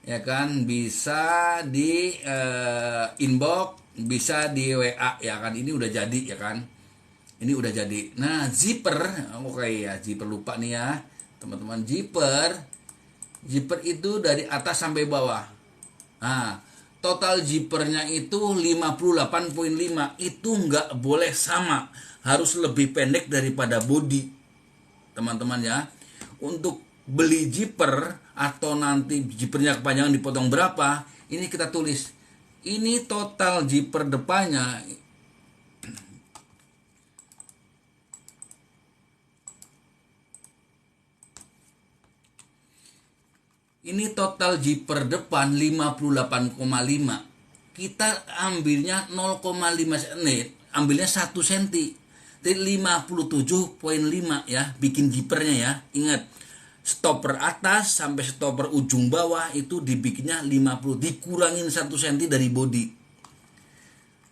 ya kan, bisa di inbox, bisa di WA ya kan. Ini udah jadi ya kan, ini udah jadi. Nah zipper, oke ya, zipper lupa nih ya teman-teman. Zipper itu dari atas sampai bawah. Nah total zippernya itu 58,5. Itu nggak boleh sama, harus lebih pendek daripada body teman-teman ya. Untuk beli zipper atau nanti zippernya kepanjangan dipotong berapa, ini kita tulis. Ini total zipper depannya ini total zipper depan 58,5. Kita ambilnya 0,5 cm, ambilnya 1 cm. Jadi 57,5 ya bikin zippernya ya. Ingat, stopper atas sampai stopper ujung bawah itu dibikinnya 50, dikurangin 1 cm dari body.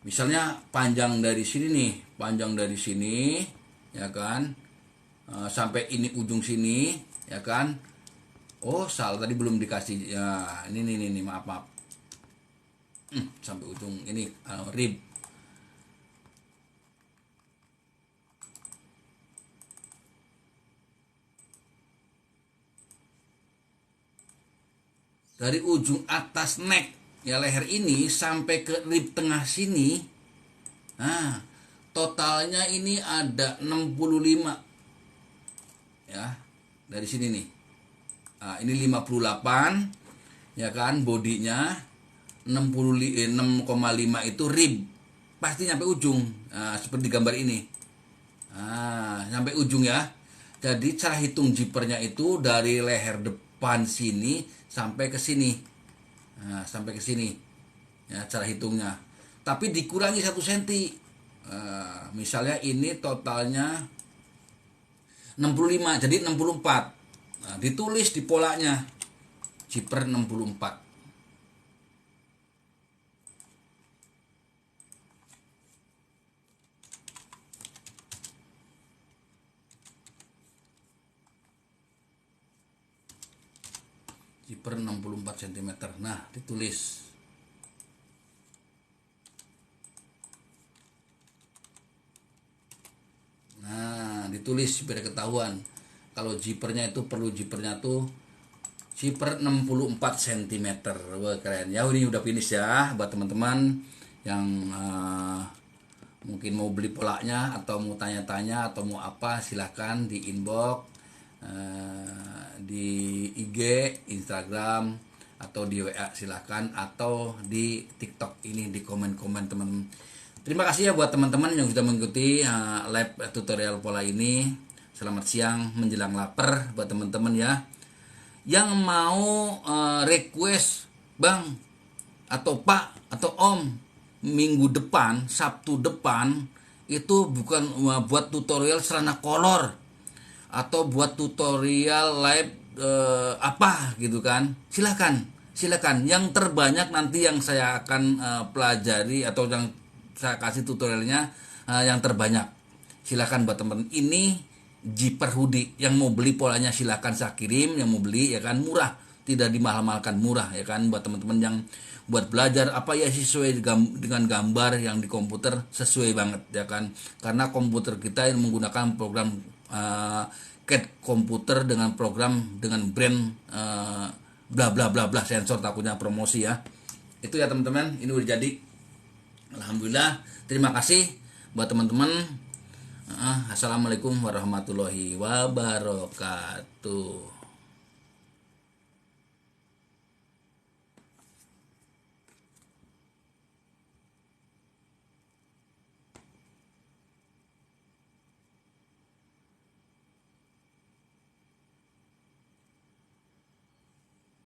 Misalnya panjang dari sini nih, panjang dari sini ya kan, sampai ini ujung sini ya kan. Oh salah, tadi belum dikasih ya, ini maaf. Sampai ujung ini rib. dari ujung atas neck ya leher ini sampai ke rib tengah sini. Nah, totalnya ini ada 65 ya. Dari sini nih. Nah, ini 58 ya kan, bodinya 6,5 itu rib. Pasti nyampe ujung. Nah, seperti gambar ini. Nah, sampai ujung ya. Jadi cara hitung jipernya itu dari leher depan sini sampai ke sini. Nah, sampai ke sini. Ya, cara hitungnya. Tapi dikurangi 1 cm. Misalnya ini totalnya 65, jadi 64. Nah, ditulis di polanya jiper 64. Jiper 64 cm. Nah, ditulis. Nah, ditulis biar ketahuan. Kalau jipernya itu perlu jipernya tuh jiper 64 cm. Wah, keren. Ya, ini udah finish ya buat teman-teman yang mungkin mau beli polanya atau mau tanya-tanya atau mau apa, silahkan di inbox di IG, Instagram atau di WA silahkan, atau di TikTok ini di komen-komen teman. Terima kasih ya buat teman-teman yang sudah mengikuti live tutorial pola ini. Selamat siang menjelang lapar buat teman-teman ya. Yang mau request Bang atau Pak atau Om, minggu depan, Sabtu depan itu bukan buat tutorial celana kolor atau buat tutorial live apa gitu kan, silakan yang terbanyak nanti yang saya akan pelajari atau yang saya kasih tutorialnya yang terbanyak. Silakan buat teman ini jiper hoodie yang mau beli polanya silakan saya kirim, yang mau beli ya kan, murah, tidak dimahal-mahalkan, murah ya kan, buat teman-teman yang buat belajar apa ya sesuai dengan gambar yang di komputer, sesuai banget ya kan, karena komputer kita yang menggunakan program CAD komputer dengan program dengan brand bla bla bla bla, sensor takutnya promosi ya. Itu ya teman-teman, ini udah jadi. Alhamdulillah, terima kasih buat teman-teman. Assalamualaikum warahmatullahi wabarakatuh.